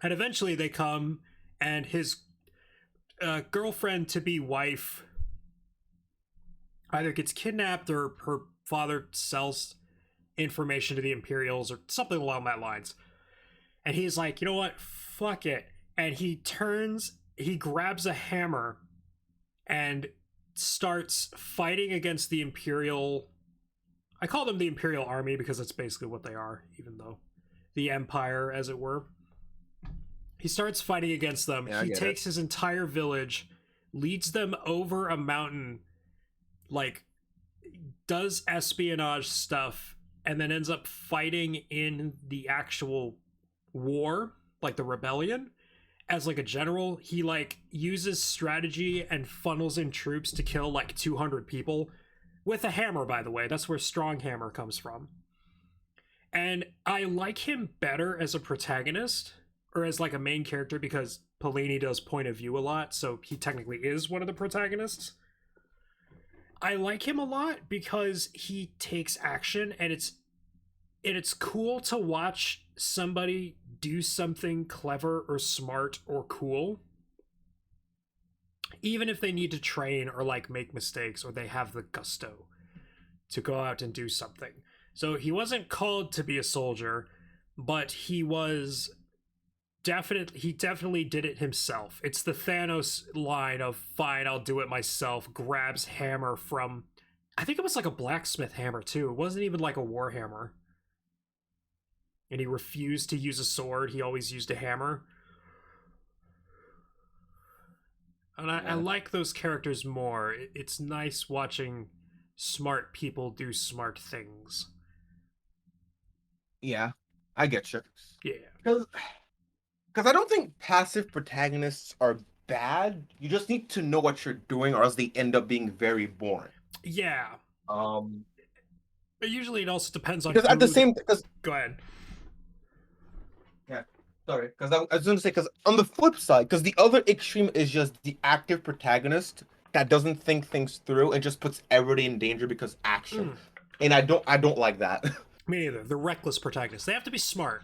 And eventually they come, and his girlfriend-to-be wife either gets kidnapped or her father sells information to the Imperials or something along that lines. And he's like, you know what? Fuck it. And he grabs a hammer and starts fighting against the Imperial... I call them the Imperial Army because that's basically what they are, even though the Empire, as it were. He starts fighting against them. Yeah, he takes his entire village, leads them over a mountain, like, does espionage stuff, and then ends up fighting in the actual war, like the rebellion, as like a general. He like uses strategy and funnels in troops to kill like 200 people with a hammer, by the way. That's where Stronghammer comes from. And I like him better as a protagonist, or as like a main character, because Pellini does point of view a lot, so he technically is one of the protagonists. I like him a lot because he takes action, and it's cool to watch somebody do something clever or smart or cool, even if they need to train or like make mistakes or they have the gusto to go out and do something. So he wasn't called to be a soldier, but he definitely did it himself. It's the Thanos line of, fine, I'll do it myself, grabs hammer from, I think it was like a blacksmith hammer too. It wasn't even like a war hammer. And he refused to use a sword. He always used a hammer. And I like those characters more. It's nice watching smart people do smart things. Yeah, I get you. Yeah. Because I don't think passive protagonists are bad. You just need to know what you're doing, or else they end up being very boring. Yeah. But usually it also depends on... Because at the same... Go ahead. Yeah, sorry. Because I was going to say, because on the flip side, because the other extreme is just the active protagonist that doesn't think things through and just puts everybody in danger because action. And I don't like that. Me neither. The reckless protagonist. They have to be smart.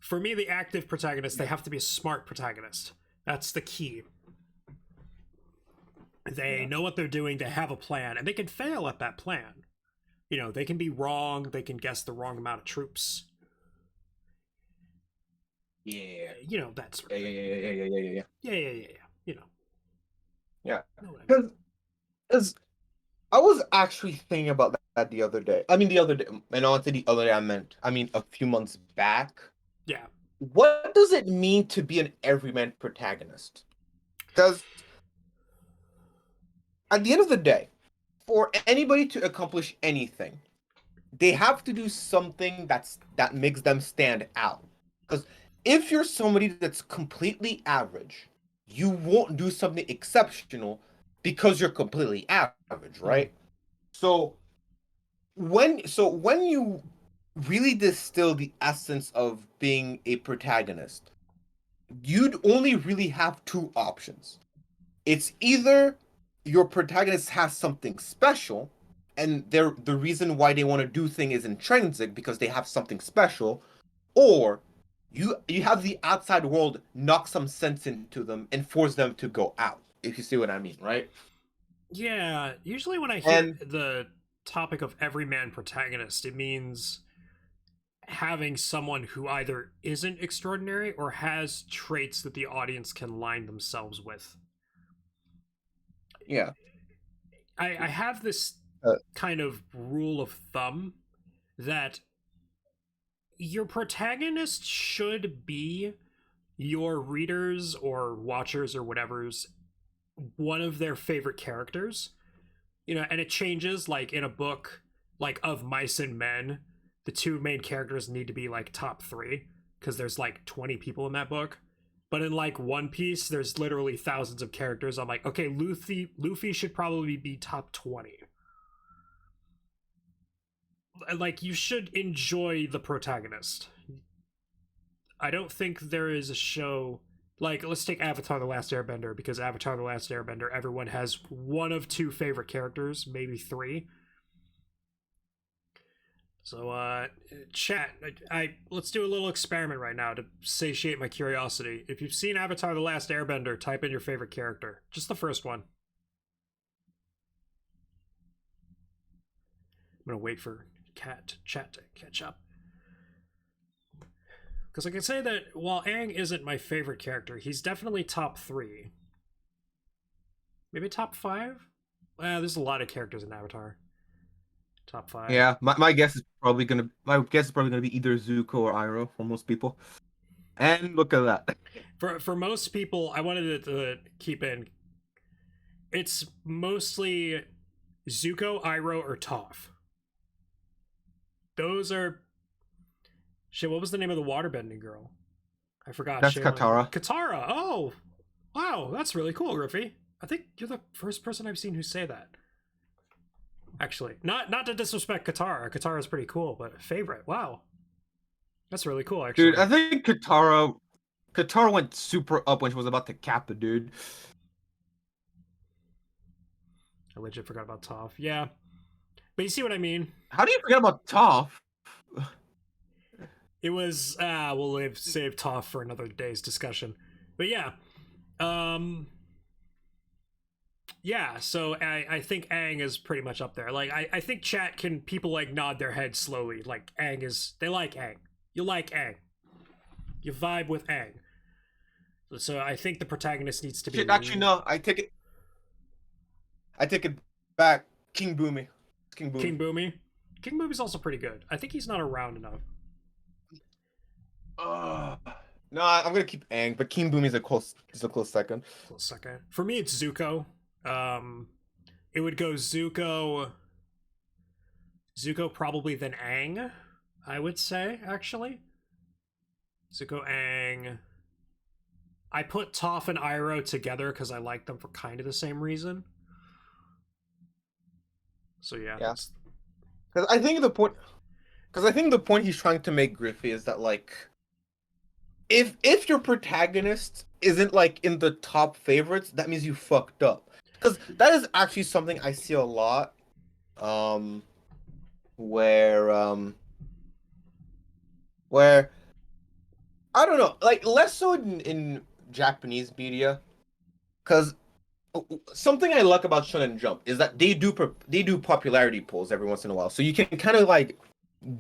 For me, the active protagonist, they have to be a smart protagonist. That's the key. They know what they're doing, they have a plan, and they can fail at that plan. You know, they can be wrong, they can guess the wrong amount of troops. Yeah. You know, that sort of thing. Yeah. Yeah. You know. Yeah. Because I was actually thinking about that the other day. I mean, the other day, and honestly, the other day I mean a few months back. Yeah. What does it mean to be an everyman protagonist? Because at the end of the day, for anybody to accomplish anything, they have to do something that makes them stand out. Because if you're somebody that's completely average, you won't do something exceptional because you're completely average, right? So when you really distill the essence of being a protagonist, you'd only really have two options. It's either your protagonist has something special, and the reason why they want to do things is intrinsic because they have something special, or you have the outside world knock some sense into them and force them to go out, if you see what I mean, right? Yeah, usually when I hear the topic of everyman protagonist, it means having someone who either isn't extraordinary or has traits that the audience can line themselves with. Yeah. I have this Uh, kind of rule of thumb that your protagonist should be your readers or watchers or whatever's one of their favorite characters. You know, and it changes like in a book like of Mice and Men, the two main characters need to be like top 3 because there's like 20 people in that book. But in like One Piece, there's literally thousands of characters. I'm like, okay, Luffy should probably be top 20. Like, you should enjoy the protagonist. I don't think there is a show like, let's take Avatar The Last Airbender, because Avatar The Last Airbender, everyone has one of 2 favorite characters, maybe 3. So, chat, let's do a little experiment right now to satiate my curiosity. If you've seen Avatar The Last Airbender, type in your favorite character. Just the first one. I'm gonna wait for chat to catch up. Because I can say that while Aang isn't my favorite character, he's definitely top 3. Maybe top 5? There's a lot of characters in Avatar. Top 5. Yeah, my guess is probably gonna be either Zuko or Iroh for most people. And look at that. For most people, I wanted to keep in. It's mostly Zuko, Iroh, or Toph. Those are. Shit, what was the name of the waterbending girl? I forgot. That's Katara. Katara! Oh! Wow, that's really cool, Griffey. I think you're the first person I've seen who say that. Actually, not to disrespect Katara. Katara's pretty cool, but favorite. Wow. That's really cool, actually. Dude, I think Katara went super up when she was about to cap the dude. I legit forgot about Toph. Yeah. But you see what I mean? How do you forget about Toph? It was we'll save Toph for another day's discussion. But yeah. Yeah, so I think Aang is pretty much up there. Like I think chat can people like nod their heads slowly. Like Aang is they like Aang. You like Aang. You vibe with Aang. So I think the protagonist needs to be. Shit, actually, no. I take it back. King Boomy. King Boomy. King Boomy's also pretty good. I think he's not around enough. No, I'm gonna keep Aang, but King Boomy's a close second. Close second. For me, it's Zuko. It would go Zuko probably then Aang, I would say, actually. Zuko, Aang. I put Toph and Iroh together because I like them for kind of the same reason. So yeah. Because I think the point he's trying to make, Griffey, is that like if your protagonist isn't like in the top favorites, that means you fucked up. Because that is actually something I see a lot. Where I don't know, like less so in Japanese media, because something I like about Shonen Jump is that they do popularity polls every once in a while, so you can kind of like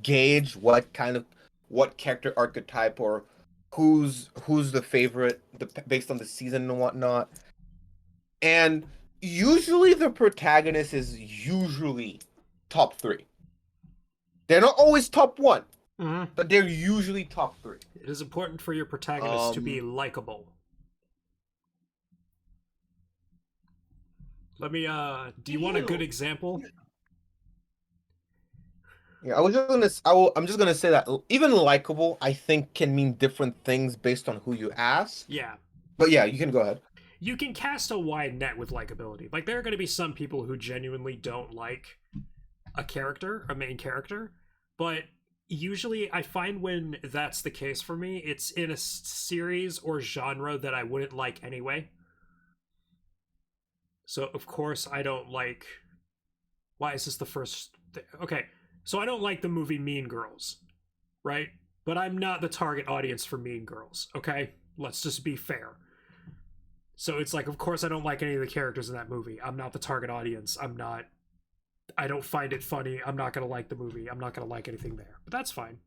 gauge what character archetype or who's the favorite based on the season and whatnot. And usually the protagonist is usually top 3. They're not always top 1, but they're usually top 3. It is important for your protagonist to be likable. Let me do you want a good example? Yeah, I'm just gonna say that even likable, I think, can mean different things based on who you ask. Yeah. But yeah, you can go ahead. You can cast a wide net with likability. Like, there are going to be some people who genuinely don't like a main character, but usually I find when that's the case for me, it's in a series or genre that I wouldn't like anyway. So, of course, I don't like... Why is this the first... Okay, so I don't like the movie Mean Girls, right? But I'm not the target audience for Mean Girls, okay? Let's just be fair. So it's like, of course I don't like any of the characters in that movie. I'm not the target audience. I don't find it funny. I'm not going to like the movie. I'm not going to like anything there. But that's fine.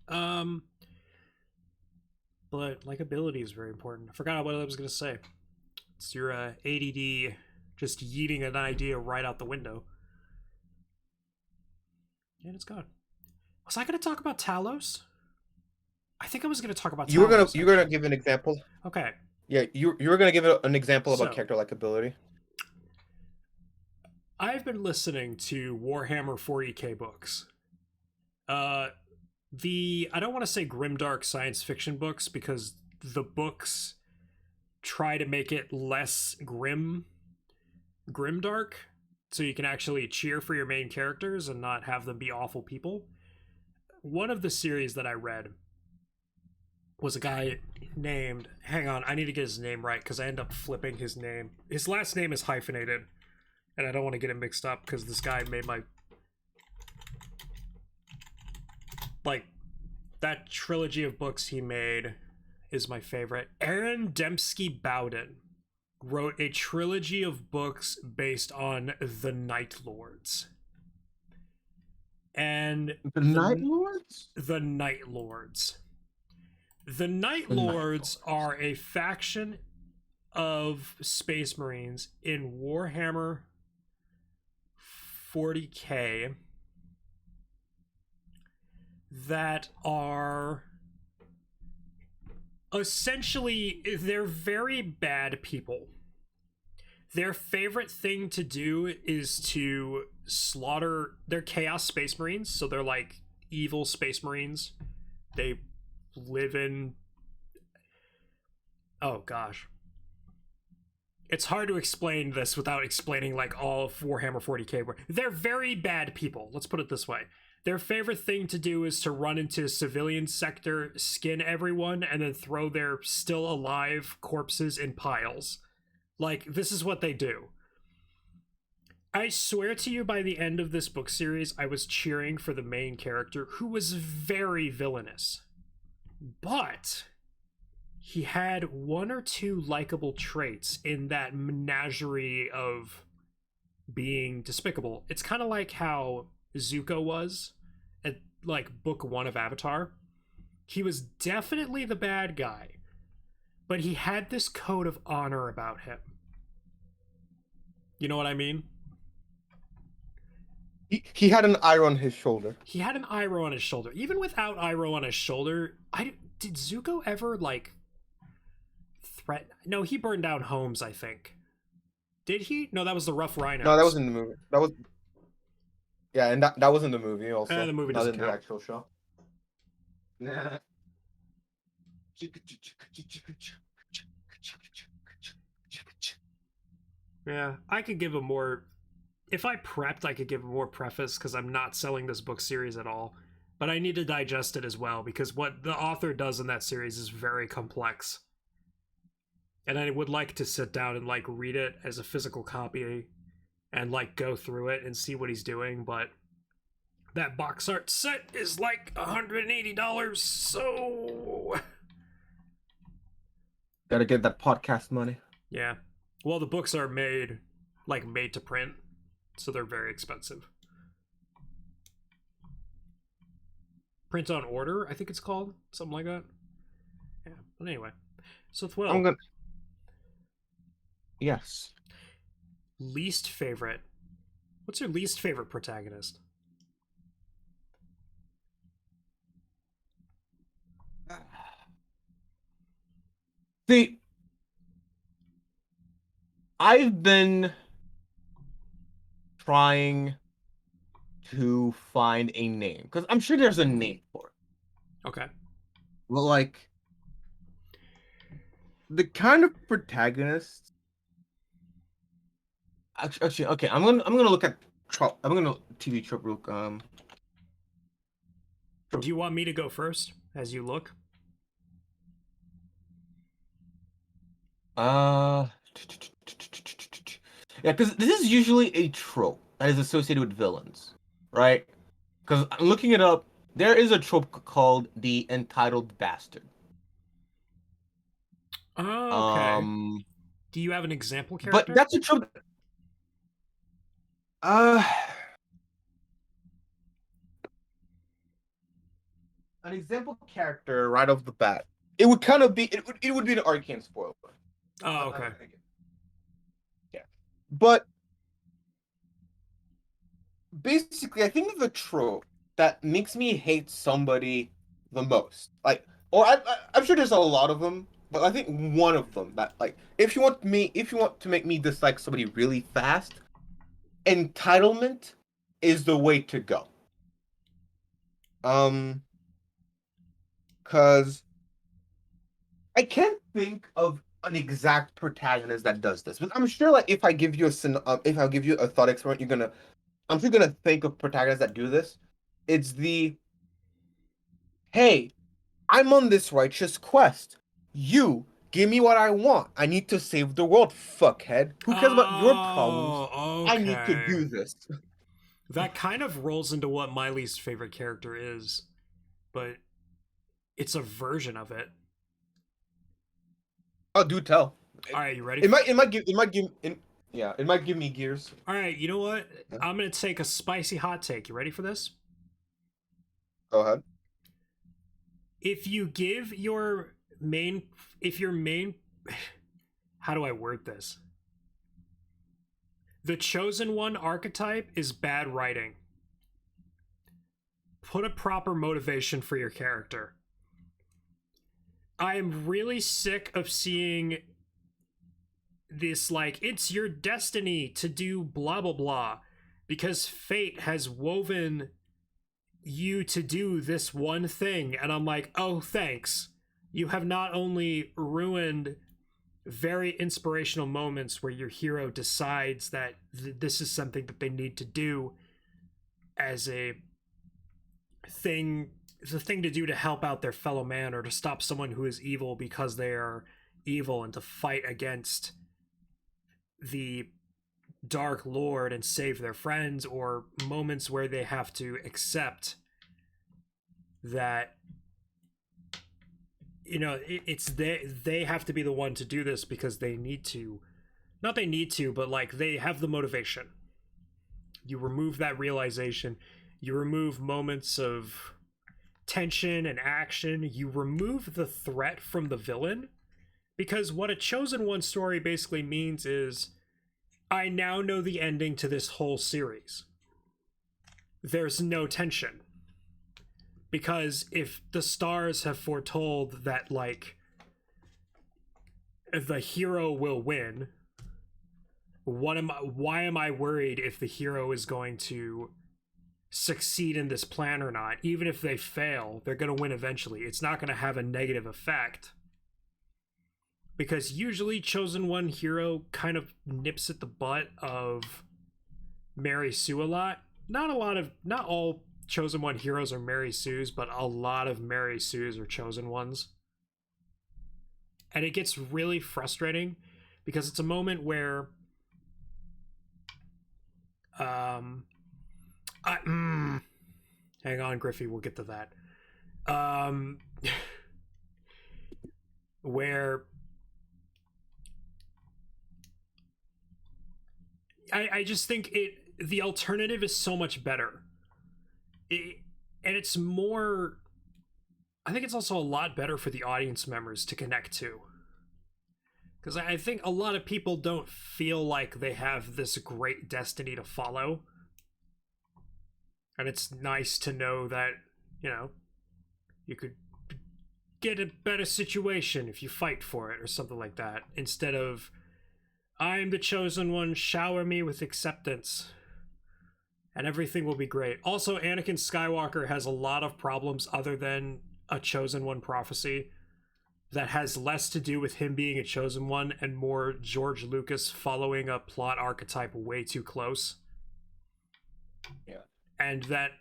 But likability is very important. I forgot what I was going to say. It's your ADD just yeeting an idea right out the window. And it's gone. Was I going to talk about Talos? I think I was going to talk about Talos. You were gonna give an example. Okay. Yeah, you were gonna give an example about So, character likability. I've been listening to Warhammer 40k books. I don't want to say grimdark science fiction books because the books try to make it less grimdark, so you can actually cheer for your main characters and not have them be awful people. One of the series that I read was a guy named, hang on, I need to get his name right because I end up flipping his name. His last name is hyphenated, and I don't want to get it mixed up because this guy made my, like, that trilogy of books he made is my favorite. Aaron Dembski Bowden wrote a trilogy of books based on the Night Lords. And The Night Lords? The Night Lords. The Night Lords are a faction of Space Marines in Warhammer 40k that are essentially, they're very bad people. Their favorite thing to do is to slaughter. They're Chaos Space Marines, so they're like evil Space Marines. They live in... Oh gosh. It's hard to explain this without explaining like all of Warhammer 40k. They're very bad people, let's put it this way. Their favorite thing to do is to run into civilian sector, skin everyone, and then throw their still alive corpses in piles. Like, this is what they do. I swear to you, by the end of this book series, I was cheering for the main character, who was very villainous. But he had one or two likable traits in that menagerie of being despicable. It's kind of like how Zuko was at like book 1 of Avatar. He was definitely the bad guy, but he had this code of honor about him. You know what I mean? He had an eye on his shoulder. He had an Iroh on his shoulder. Even without Iroh on his shoulder, did Zuko ever like threat? No, he burned down homes, I think. Did he? No, that was the Rough Rhinos. No, that was in the movie. Yeah, and that was in the movie also. The movie not doesn't in count. The actual show. Nah. Yeah, I could give a more... If I prepped, I could give a more preface because I'm not selling this book series at all. But I need to digest it as well because what the author does in that series is very complex. And I would like to sit down and like read it as a physical copy and like go through it and see what he's doing, but that box art set is like $180, so Gotta get that podcast money. yeah. Well, the books are made to print, so they're very expensive. Print on order, I think it's called, something like that. Yeah, but anyway, so Thwill. Yes. Least favorite. What's your least favorite protagonist? See, I've been trying to find a name because I'm sure there's a name for it. Okay. Well, like the kind of protagonist. Actually, okay. I'm gonna look at I'm gonna TV trope real. Do you want me to go first as you look? Yeah, because this is usually a trope that is associated with villains, right? Because I'm looking it up. There is a trope called the entitled bastard. Oh, okay. Do you have an example character? But that's a trope. An example character right off the bat. It would kind of be it would be an arcane spoiler. Oh, okay. But basically, I think the trope that makes me hate somebody the most, like, or I'm sure there's a lot of them, but I think one of them that, like, if you want to make me dislike somebody really fast, entitlement is the way to go. Um, because I can't think of an exact protagonist that does this, but I'm sure, like, if I give you a thought experiment, I'm sure you're gonna think of protagonists that do this. It's the, hey, I'm on this righteous quest. You give me what I want. I need to save the world, fuckhead. Who cares about your problems? Oh, I need to okay. do this. That kind of rolls into what my least favorite character is, but it's a version of it. Oh, do tell. All right, you ready? It might give me gears. All right, you know what? Yeah. I'm gonna take a spicy hot take. You ready for this? Go ahead. If you give your main, if your main, how do I word this? The chosen one archetype is bad writing. Put a proper motivation for your character. I am really sick of seeing this, like, it's your destiny to do blah blah blah because fate has woven you to do this one thing, and I'm like, oh, thanks. You have not only ruined very inspirational moments where your hero decides that this is something that they need to do as a thing, the thing to do to help out their fellow man or to stop someone who is evil because they are evil and to fight against the Dark Lord and save their friends, or moments where they have to accept that, you know, it's they have to be the one to do this because they need to, not they need to, but like they have the motivation. You remove that realization, you remove moments of tension and action, you remove the threat from the villain, because what a chosen one story basically means is I now know the ending to this whole series. There's no tension. Because if the stars have foretold that, like, the hero will win, why am I worried if the hero is going to succeed in this plan or not? Even if they fail, they're going to win eventually. It's not going to have a negative effect. Because usually chosen one hero kind of nips at the butt of Mary Sue a lot. Not all chosen one heroes are Mary Sues, but a lot of Mary Sues are chosen ones. And it gets really frustrating because it's a moment where hang on, Griffey, we'll get to that. Where I just think the alternative is so much better. And it's more, I think it's also a lot better for the audience members to connect to. Because I think a lot of people don't feel like they have this great destiny to follow. And it's nice to know that, you know, you could get a better situation if you fight for it or something like that. Instead of, I'm the chosen one, shower me with acceptance and everything will be great. Also, Anakin Skywalker has a lot of problems other than a chosen one prophecy that has less to do with him being a chosen one and more George Lucas following a plot archetype way too close. Yeah. And that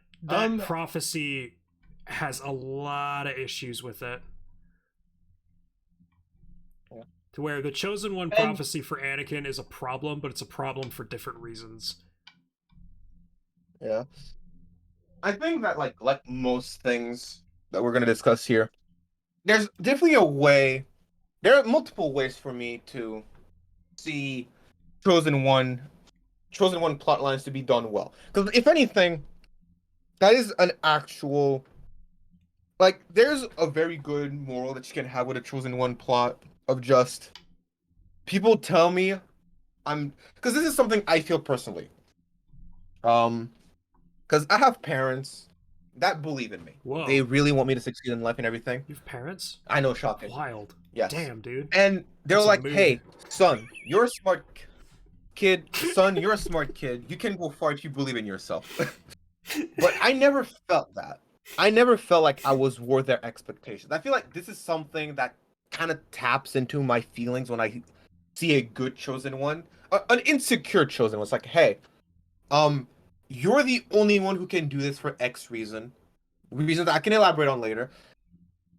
prophecy has a lot of issues with it. Yeah. To where the chosen one prophecy for Anakin is a problem, but it's a problem for different reasons. Yeah. I think that, like most things that we're gonna discuss here, there's definitely a way. There are multiple ways for me to see chosen one plot lines to be done well. Because if anything, that is an actual, like, there's a very good moral that you can have with a chosen one plot of just, people tell me because this is something I feel personally. Because I have parents that believe in me. They Whoa. really want me to succeed in life and everything. You have parents? I know, shocking. Wild. Yes. Damn, dude. And they're That's a like, mood. "Hey, son, you're a smart kid. Son, you're a smart kid. You can go far if you believe in yourself." But I never felt that. I never felt like I was worth their expectations. I feel like this is something that kind of taps into my feelings when I see a good chosen one, an insecure chosen one. It's like, hey, um, you're the only one who can do this for X reasons that I can elaborate on later.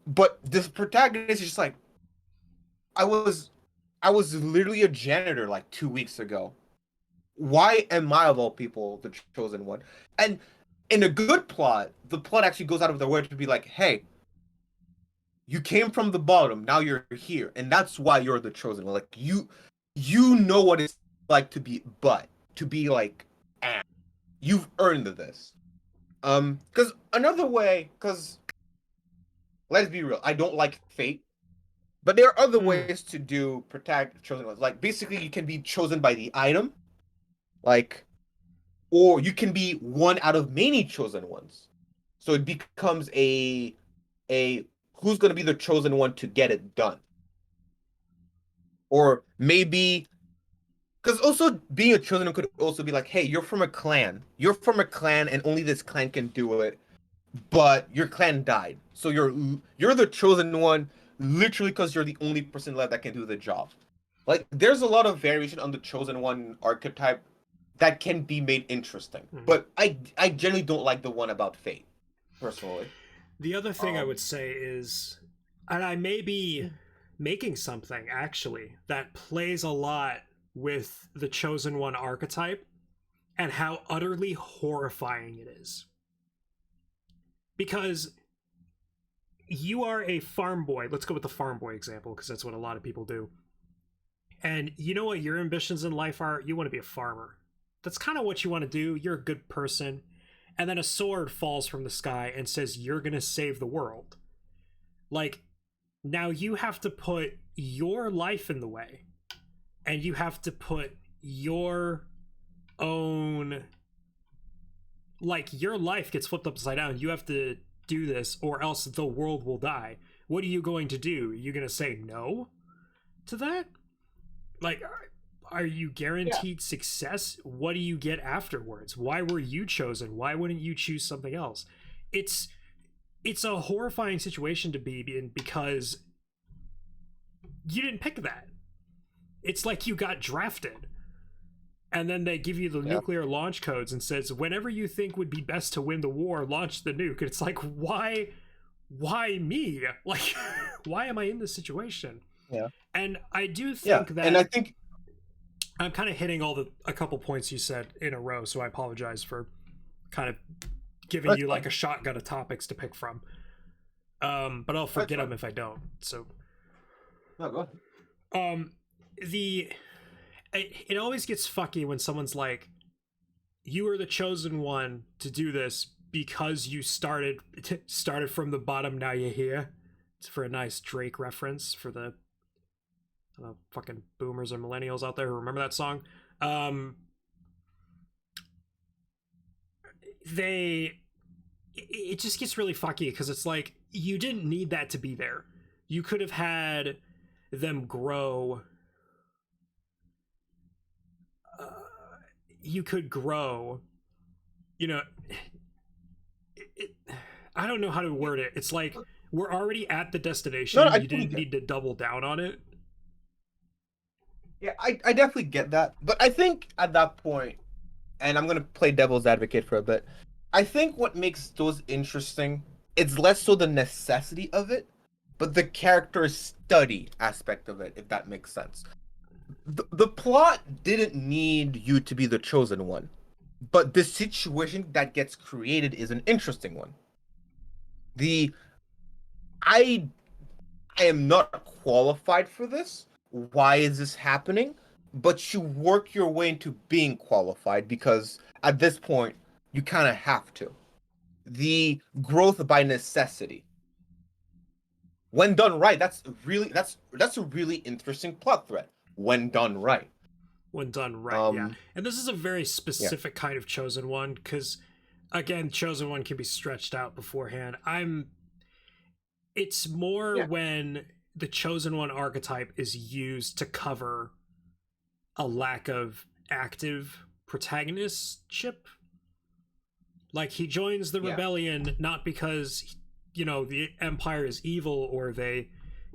But this protagonist is just like, I was, I was literally a janitor like 2 weeks ago. Why am I of all people the chosen one? And in a good plot, the plot actually goes out of their way to be like, hey, you came from the bottom, now you're here, and that's why you're the chosen one. Like you know what it's like to be like, ah, you've earned this. Because let's be real, I don't like fate, but there are other ways to do protect chosen ones. Like basically, you can be chosen by the item, like, or you can be one out of many chosen ones. So it becomes a who's going to be the chosen one to get it done, or maybe because also being a chosen one could also be like, hey, you're from a clan, and only this clan can do it, but your clan died, so you're the chosen one literally because you're the only person left that can do the job. Like there's a lot of variation on the chosen one archetype that can be made interesting, but I generally don't like the one about fate personally. The other thing I would say is, and I may be making something actually that plays a lot with the chosen one archetype and how utterly horrifying it is. Because you are a farm boy. Let's go with the farm boy example because that's what a lot of people do. And you know what your ambitions in life are? You want to be a farmer. That's kind of what you want to do. You're a good person. And then a sword falls from the sky and says, you're going to save the world. Like, now you have to put your life in the way. And you have to put your own. Like, your life gets flipped upside down. You have to do this, or else the world will die. What are you going to do? Are you going to say no to that? Like, are you guaranteed success? What do you get afterwards? Why were you chosen? Why wouldn't you choose something else? It's a horrifying situation to be in because you didn't pick that. It's like you got drafted. And then they give you the nuclear launch codes and says, whenever you think would be best to win the war, launch the nuke. And it's like, why me? Like, why am I in this situation? Yeah. And I do think that, and I think I'm kind of hitting a couple points you said in a row, so I apologize for kind of giving you like a shotgun of topics to pick from. But I'll forget them if I don't. So, no, go ahead. It always gets fucky when someone's like, you are the chosen one to do this because you started from the bottom, now you're here. It's for a nice Drake reference for the fucking boomers or millennials out there who remember that song. It just gets really fucky because it's like, you didn't need that to be there. You could have had them grow. You could grow, you know, I don't know how to word it. It's like, we're already at the destination. No, you didn't need to double down on it. Yeah, I definitely get that. But I think at that point, and I'm going to play devil's advocate for a bit, I think what makes those interesting, it's less so the necessity of it, but the character study aspect of it, if that makes sense. The plot didn't need you to be the chosen one, but the situation that gets created is an interesting one. I am not qualified for this. Why is this happening? But you work your way into being qualified because at this point you kind of have to. The growth by necessity. When done right, that's a really interesting plot thread. When done right. when done right. Yeah, Um, and this is a very yeah, specific kind of chosen one because, again, chosen one can be stretched out beforehand. It's more yeah, when the chosen one archetype is used to cover a lack of active protagonistship. Like he joins the yeah, rebellion not because the empire is evil or they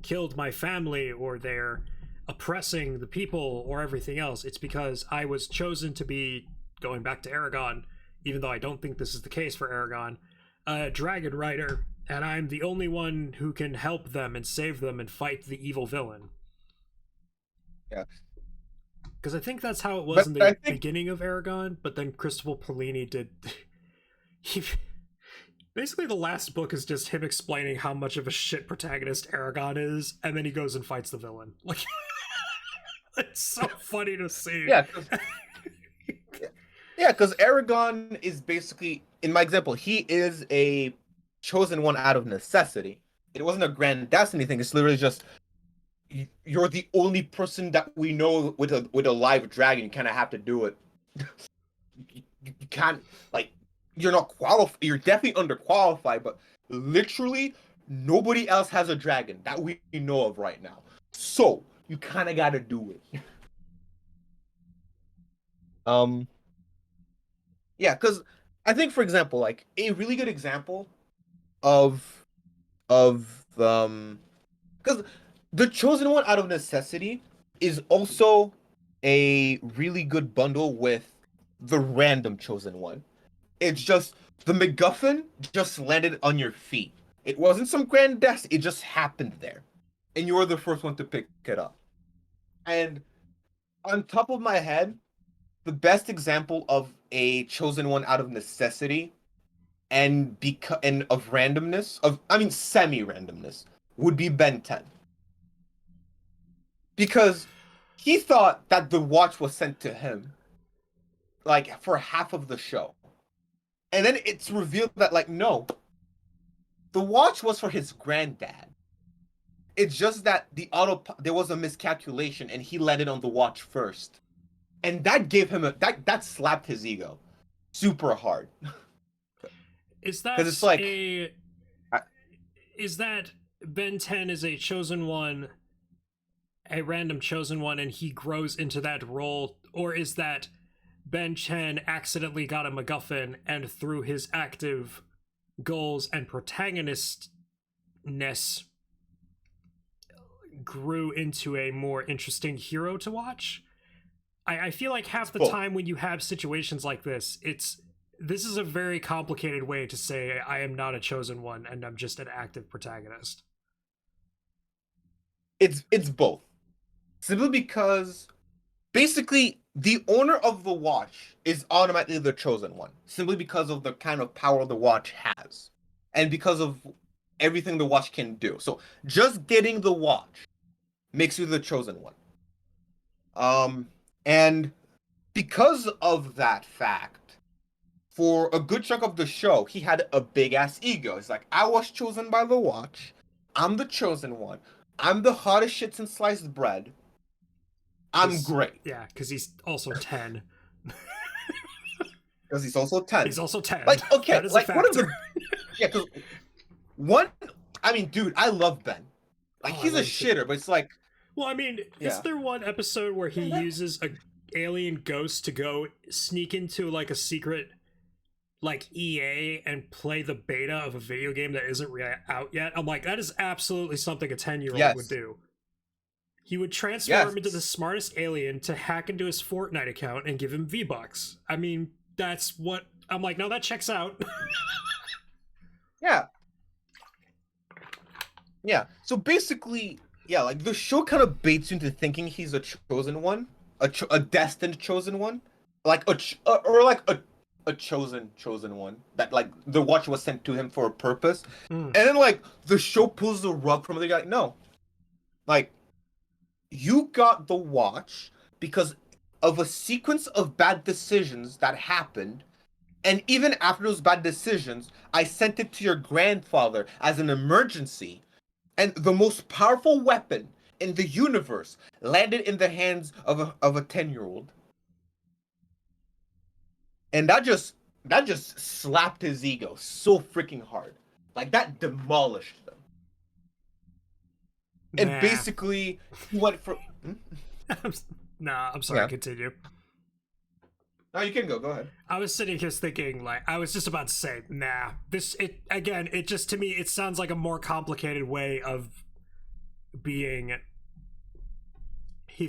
killed my family or they're oppressing the people or everything else. It's because I was chosen to be, going back to Aragon, even though I don't think this is the case for Aragon, a dragon rider, and I'm the only one who can help them and save them and fight the evil villain. yeah. Because I think that's how it was But in I the think beginning of Aragon, but then Cristobal Polini did. he Basically, the last book is just him explaining how much of a shit protagonist Aragon is, and then he goes and fights the villain. Like, it's so funny to see. yeah, yeah, because Aragon is basically, in my example, he is a chosen one out of necessity. It wasn't a grand destiny thing. It's literally just you're the only person that we know with a live dragon. You kind of have to do it. You can't like you're not qualified. You're definitely underqualified, but literally nobody else has a dragon that we know of right now. So you kind of got to do it. Um, yeah, because I think, for example, like a really good example of because the chosen one out of necessity is also a really good bundle with the random chosen one. It's just the MacGuffin just landed on your feet. It wasn't some grand desk, it just happened there. And you were the first one to pick it up. And on top of my head, the best example of a chosen one out of necessity and of randomness, of I mean semi-randomness, would be Ben 10. Because he thought that the watch was sent to him like for half of the show. And then it's revealed that like no, the watch was for his granddad. It's just that there was a miscalculation and he landed on the watch first. And that gave him that slapped his ego super hard. Is Because that it's like a I, is that Ben 10 is a chosen one, a random chosen one, and he grows into that role, or is that Ben 10 accidentally got a MacGuffin and through his active goals and protagonistness grew into a more interesting hero to watch? I feel like half the both. time when you have situations like this is a very complicated way to say I am not a chosen one and I'm just an active protagonist. It's both. Simply because basically the owner of the watch is automatically the chosen one. Simply because of the kind of power the watch has. And because of everything the watch can do. So just getting the watch makes you the chosen one. And because of that fact, for a good chunk of the show, he had a big ass ego. It's like, I was chosen by the watch. I'm the chosen one. I'm the hottest shit since sliced bread. I'm great. Yeah, because he's also 10. Because he's also 10. He's also 10. Like, okay, that is like a one of factor. the yeah, because one I mean, dude, I love Ben. Like Oh, I he's a love it too. shitter, but it's like Well, I mean, is yeah. there one episode where he uses a alien ghost to go sneak into like a secret like EA and play the beta of a video game that isn't out yet? I'm like, that is absolutely something a 10-year-old would Yes. do. He would transform Yes. into the smartest alien to hack into his Fortnite account and give him V-Bucks. I mean, that's what I'm like, no, that checks out. Yeah. Yeah. So basically, yeah, like the show kind of baits you into thinking he's a chosen one, a destined chosen one, like or like a chosen one that like the watch was sent to him for a purpose, Mm. and then like the show pulls the rug from the guy. Like, no, like you got the watch because of a sequence of bad decisions that happened. And even after those bad decisions, I sent it to your grandfather as an emergency. And the most powerful weapon in the universe landed in the hands of a 10-year-old. And that just slapped his ego so freaking hard. Like, that demolished them. And Nah. basically, he went from... Nah, I'm sorry, continue. No, you can go ahead. I was sitting here thinking, like, I was just about to say, nah. It just, to me, it sounds like a more complicated way of being... He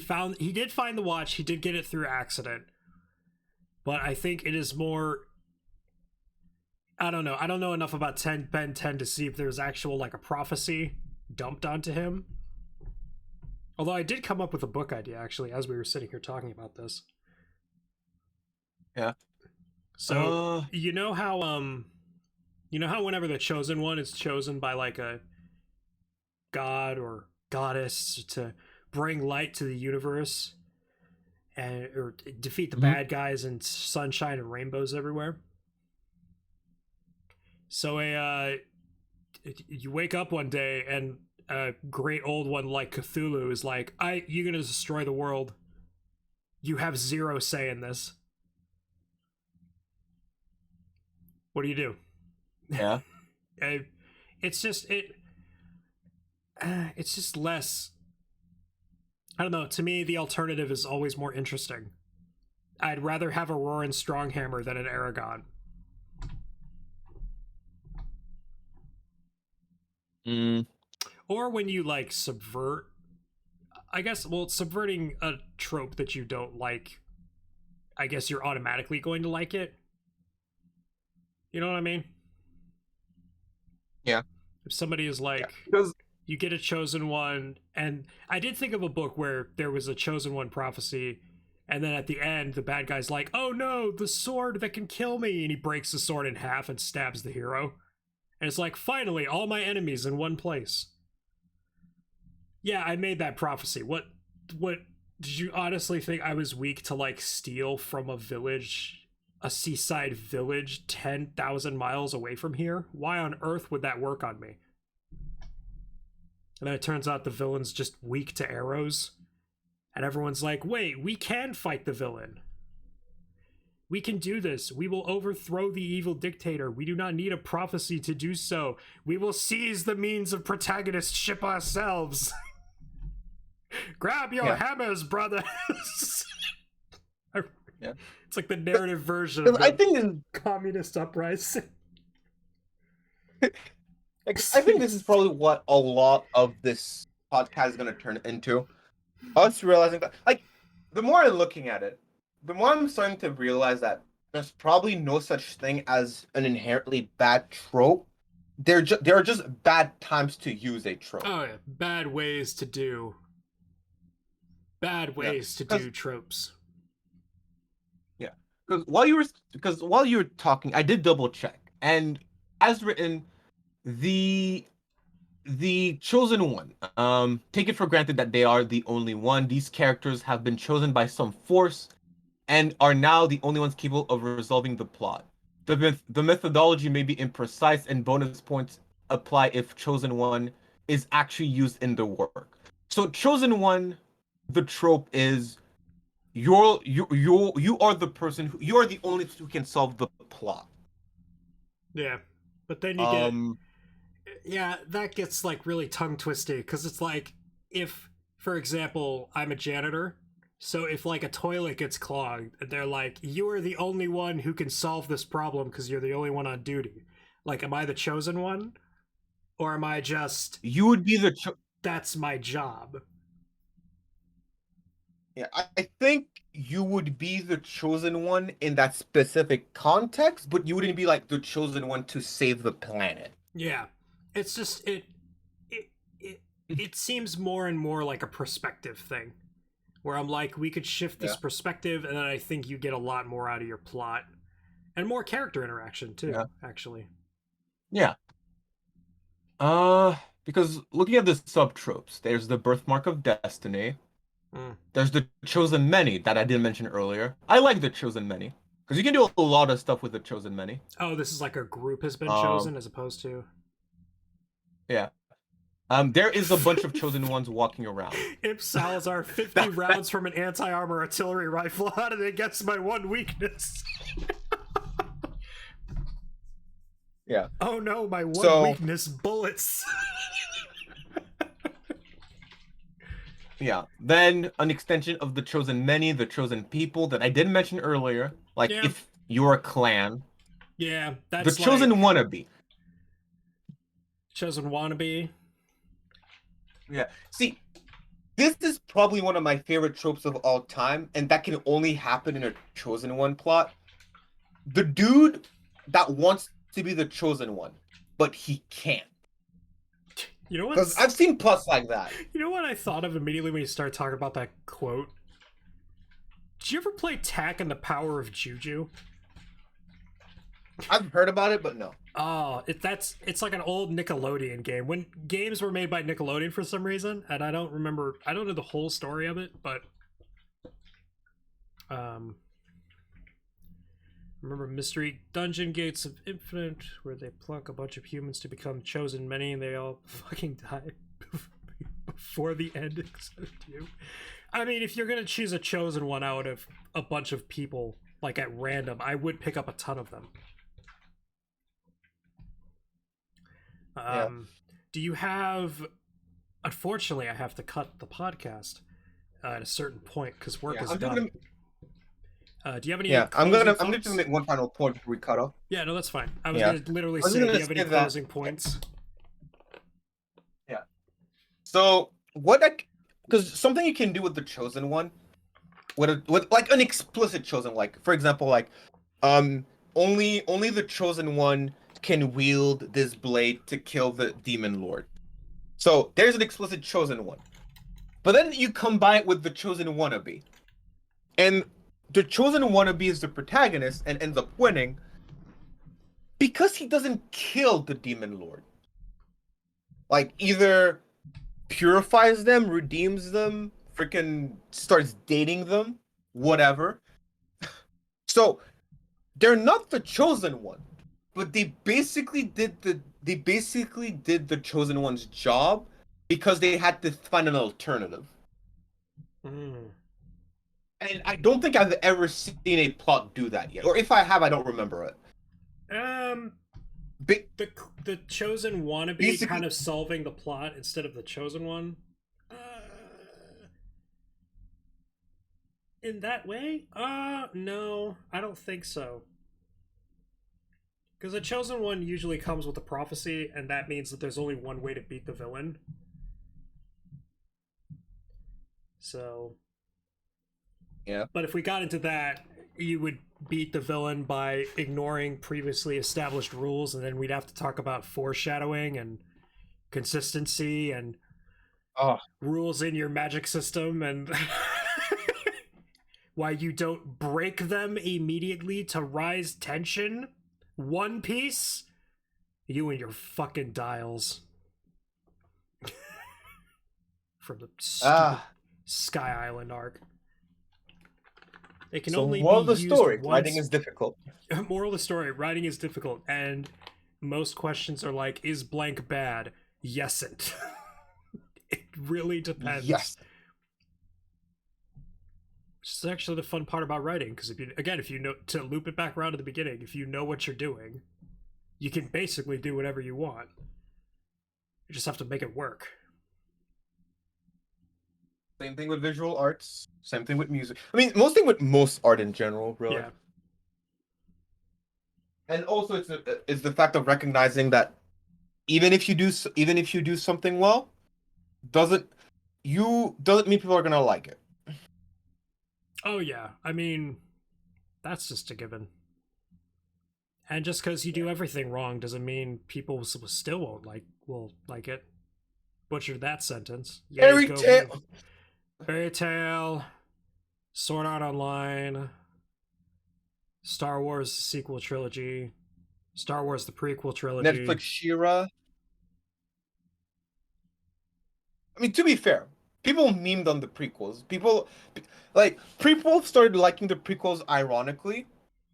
did find the watch, he did get it through accident. But I think it is more... I don't know enough about Ben 10 to see if there's actual, like, a prophecy dumped onto him. Although I did come up with a book idea, actually, as we were sitting here talking about this. Yeah. So, you know how whenever the Chosen One is chosen by, like, a god or goddess to bring light to the universe or defeat the bad guys and sunshine and rainbows everywhere? So you wake up one day and a great old one like Cthulhu is like, you're gonna destroy the world. You have zero say in this. What do you do? Yeah. It's just less. I don't know. To me, the alternative is always more interesting. I'd rather have a Roaring Stronghammer than an Aragon. Or when you, like, subvert, I guess, well, subverting a trope that you don't like, I guess you're automatically going to like it. You know what I mean? Yeah. If somebody is like, you get a Chosen One, and I did think of a book where there was a Chosen One prophecy, and then at the end, the bad guy's like, oh no, the sword that can kill me, and he breaks the sword in half and stabs the hero. And it's like, finally, all my enemies in one place. Yeah, I made that prophecy. What did you honestly think I was weak to, like, steal from a village, a seaside village 10,000 miles away from here? Why on earth would that work on me? And then it turns out the villain's just weak to arrows. And everyone's like, wait, we can fight the villain. We can do this. We will overthrow the evil dictator. We do not need a prophecy to do so. We will seize the means of protagonist ship ourselves. Grab your hammers, brothers. Yeah. It's like the narrative version of the communist uprising. I think this is probably what a lot of this podcast is going to turn into. Us realizing that, like, the more I'm looking at it, the more I'm starting to realize that there's probably no such thing as an inherently bad trope. There are just bad times to use a trope. Oh yeah, bad ways to do tropes. Yeah, because while you were talking, I did double check, and as written, the Chosen One. Take it for granted that they are the only one. These characters have been chosen by some force and are now the only ones capable of resolving the plot. The methodology may be imprecise, and bonus points apply if Chosen One is actually used in the work. So Chosen One, the trope is you are the person you are the only who can solve the plot. Yeah, but then you get that gets, like, really tongue twisted, because it's like, if, for example, I'm a janitor. So if, like, a toilet gets clogged, they're like, you are the only one who can solve this problem because you're the only one on duty. Like, am I the Chosen One? Or am I just... You would be the... That's my job. Yeah, I think you would be the Chosen One in that specific context, but you wouldn't be, like, the Chosen One to save the planet. Yeah. It's just... It seems more and more like a perspective thing. Where I'm like, we could shift this perspective, and then I think you get a lot more out of your plot. And more character interaction, too, actually. Yeah. Because looking at the sub-tropes, there's the Birthmark of Destiny. There's the Chosen Many that I didn't mention earlier. I like the Chosen Many. Because you can do a lot of stuff with the Chosen Many. Oh, this is like a group has been chosen as opposed to... Yeah. There is a bunch of chosen ones walking around. Imp Salazar, 50 rounds from an anti-armor artillery rifle. How did it guess my one weakness? Yeah. Oh no, my one weakness, bullets. Yeah. Then an extension of the chosen many, the chosen people that I did mention earlier. Like if you're a clan. Yeah, that's the chosen wannabe. Chosen wannabe. Yeah. See, this is probably one of my favorite tropes of all time, and that can only happen in a chosen one plot. The dude that wants to be the chosen one, but he can't. You know what? Because I've seen plots like that. You know what I thought of immediately when you started talking about that quote? Did you ever play Tak and the Power of Juju? I've heard about it, but no. Oh, it's like an old Nickelodeon game. When games were made by Nickelodeon for some reason, and I don't know the whole story of it, but remember Mystery Dungeon Gates of Infinite, where they plunk a bunch of humans to become chosen many, and they all fucking die before the end except you. I mean, if you're gonna choose a chosen one out of a bunch of people, like at random, I would pick up a ton of them. Do you have... Unfortunately, I have to cut the podcast at a certain point because work is done. Do you have any? I'm just gonna make one final point before we cut off. Yeah, no, that's fine. I was gonna literally say, do you have any closing points? Yeah. So because something you can do with the chosen one, with like an explicit chosen, like for example, like only the chosen one can wield this blade to kill the demon lord. So there's an explicit chosen one. But then you combine it with the chosen wannabe. And the chosen wannabe is the protagonist and ends up winning because he doesn't kill the demon lord. Like either purifies them, redeems them, freaking starts dating them, whatever. So they're not the chosen one. But they basically did the chosen one's job because they had to find an alternative. And I don't think I've ever seen a plot do that yet. Or if I have, I don't remember it. The chosen wannabe kind of solving the plot instead of the chosen one. In that way? No, I don't think so. Because the chosen one usually comes with a prophecy, and that means that there's only one way to beat the villain. So... Yeah. But if we got into that, you would beat the villain by ignoring previously established rules, and then we'd have to talk about foreshadowing and consistency and rules in your magic system and why you don't break them immediately to rise tension. One Piece? You and your fucking dials. From the stupid Sky Island arc. It can only moral be of the story, once. writing is difficult. Moral of the story, writing is difficult, and most questions are like, is blank bad? Yes it. It really depends. Yes. Which is actually the fun part about writing, because if you know, to loop it back around to the beginning, if you know what you're doing, you can basically do whatever you want. You just have to make it work. Same thing with visual arts. Same thing with music. I mean, most art in general, really. Yeah. And also, it's the fact of recognizing that even if you do something well, doesn't mean people are gonna like it. Oh yeah, I mean, that's just a given. And just because you do everything wrong doesn't mean people still won't like it. Butchered that sentence. Fairy Tail, Sword Art Online, Star Wars sequel trilogy, Star Wars the prequel trilogy, Netflix She-Ra. I mean, to be fair, people memed on the prequels. People started liking the prequels ironically,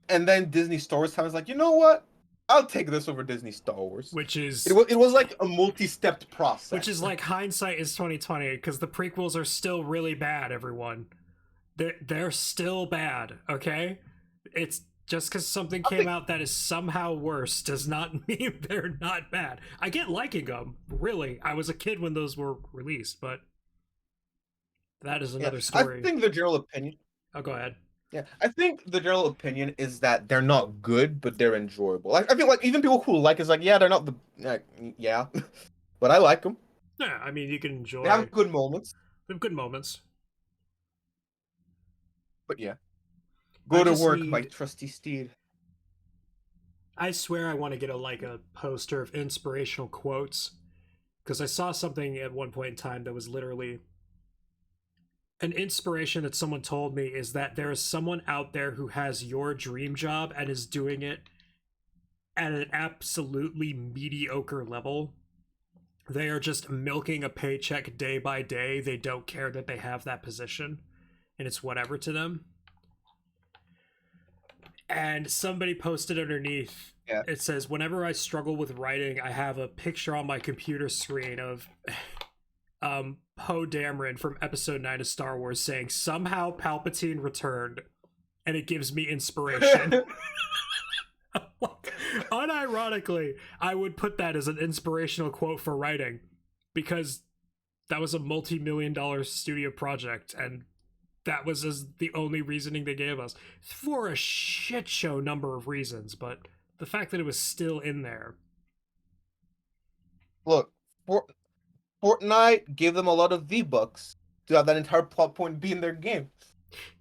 and then Disney Storytime was like, you know what? I'll take this over Disney Star Wars. which is It was like a multi-stepped process. which is like hindsight is 2020 because the prequels are still really bad. Everyone, they're still bad. Okay, it's just because something came out that is somehow worse does not mean they're not bad. I get liking them. Really, I was a kid when those were released, but that is another story. I think the general opinion. Oh, go ahead. Yeah, I think the general opinion is that they're not good, but they're enjoyable. Like, I feel like even people who like it's like, yeah, they're not the yeah, but I like them. Yeah, I mean, you can enjoy. They have good moments. They have good moments. But yeah, Go to Work by Trusty Steed. I swear I want to get a poster of inspirational quotes because I saw something at one point in time that was literally an inspiration that someone told me is that there is someone out there who has your dream job and is doing it at an absolutely mediocre level. They are just milking a paycheck day by day. They don't care that they have that position and it's whatever to them. And somebody posted underneath, It says, whenever I struggle with writing, I have a picture on my computer screen of Poe Dameron from episode 9 of Star Wars saying, somehow Palpatine returned, and it gives me inspiration. Unironically, I would put that as an inspirational quote for writing, because that was a multi-million-dollar studio project, and that was the only reasoning they gave us for a shit show number of reasons, but the fact that it was still in there. Look, Fortnite gave them a lot of V-Bucks to have that entire plot point be in their game.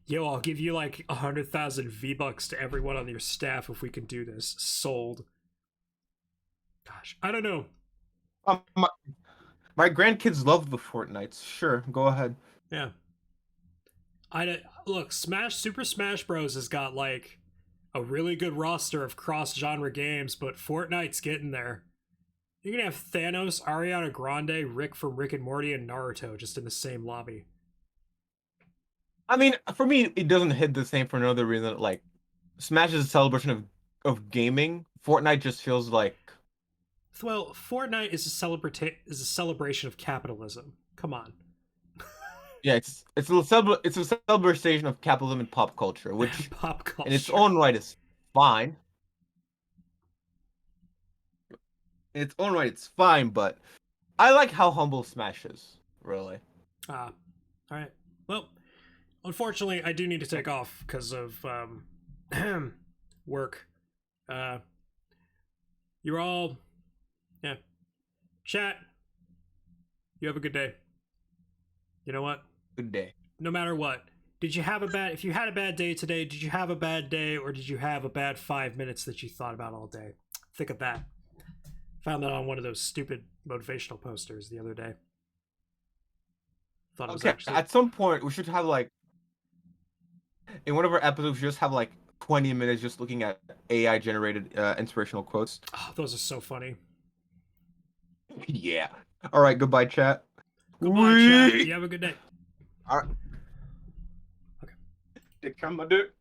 Yo, I'll give you like 100,000 V-Bucks to everyone on your staff if we can do this. Sold. Gosh, I don't know. My grandkids love the Fortnites. Sure, go ahead. Yeah. Look, Super Smash Bros. Has got like a really good roster of cross-genre games, but Fortnite's getting there. You're gonna have Thanos, Ariana Grande, Rick from Rick and Morty, and Naruto just in the same lobby. I mean, for me, it doesn't hit the same for another reason. Like, Smash is a celebration of gaming. Fortnite just feels like. Well, Fortnite is a celebration of capitalism. Come on. Yeah, it's a celebration of capitalism and pop culture, which pop culture in its own right is fine. In its own right, it's fine, but I like how humble Smash is. Really. All right. Well, unfortunately, I do need to take off because of work. You're all, yeah. Chat. You have a good day. You know what? Good day. No matter what, if you had a bad day today, did you have a bad day, or did you have a bad 5 minutes that you thought about all day? Think of that. Found that on one of those stupid motivational posters the other day. Thought it was actually... At some point we should have like in one of our episodes, we should just have like 20 minutes just looking at AI generated inspirational quotes. Oh, those are so funny. Yeah. All right. Goodbye, chat. Goodbye, chat. You have a good day. All right. Okay. Dick, come my dick.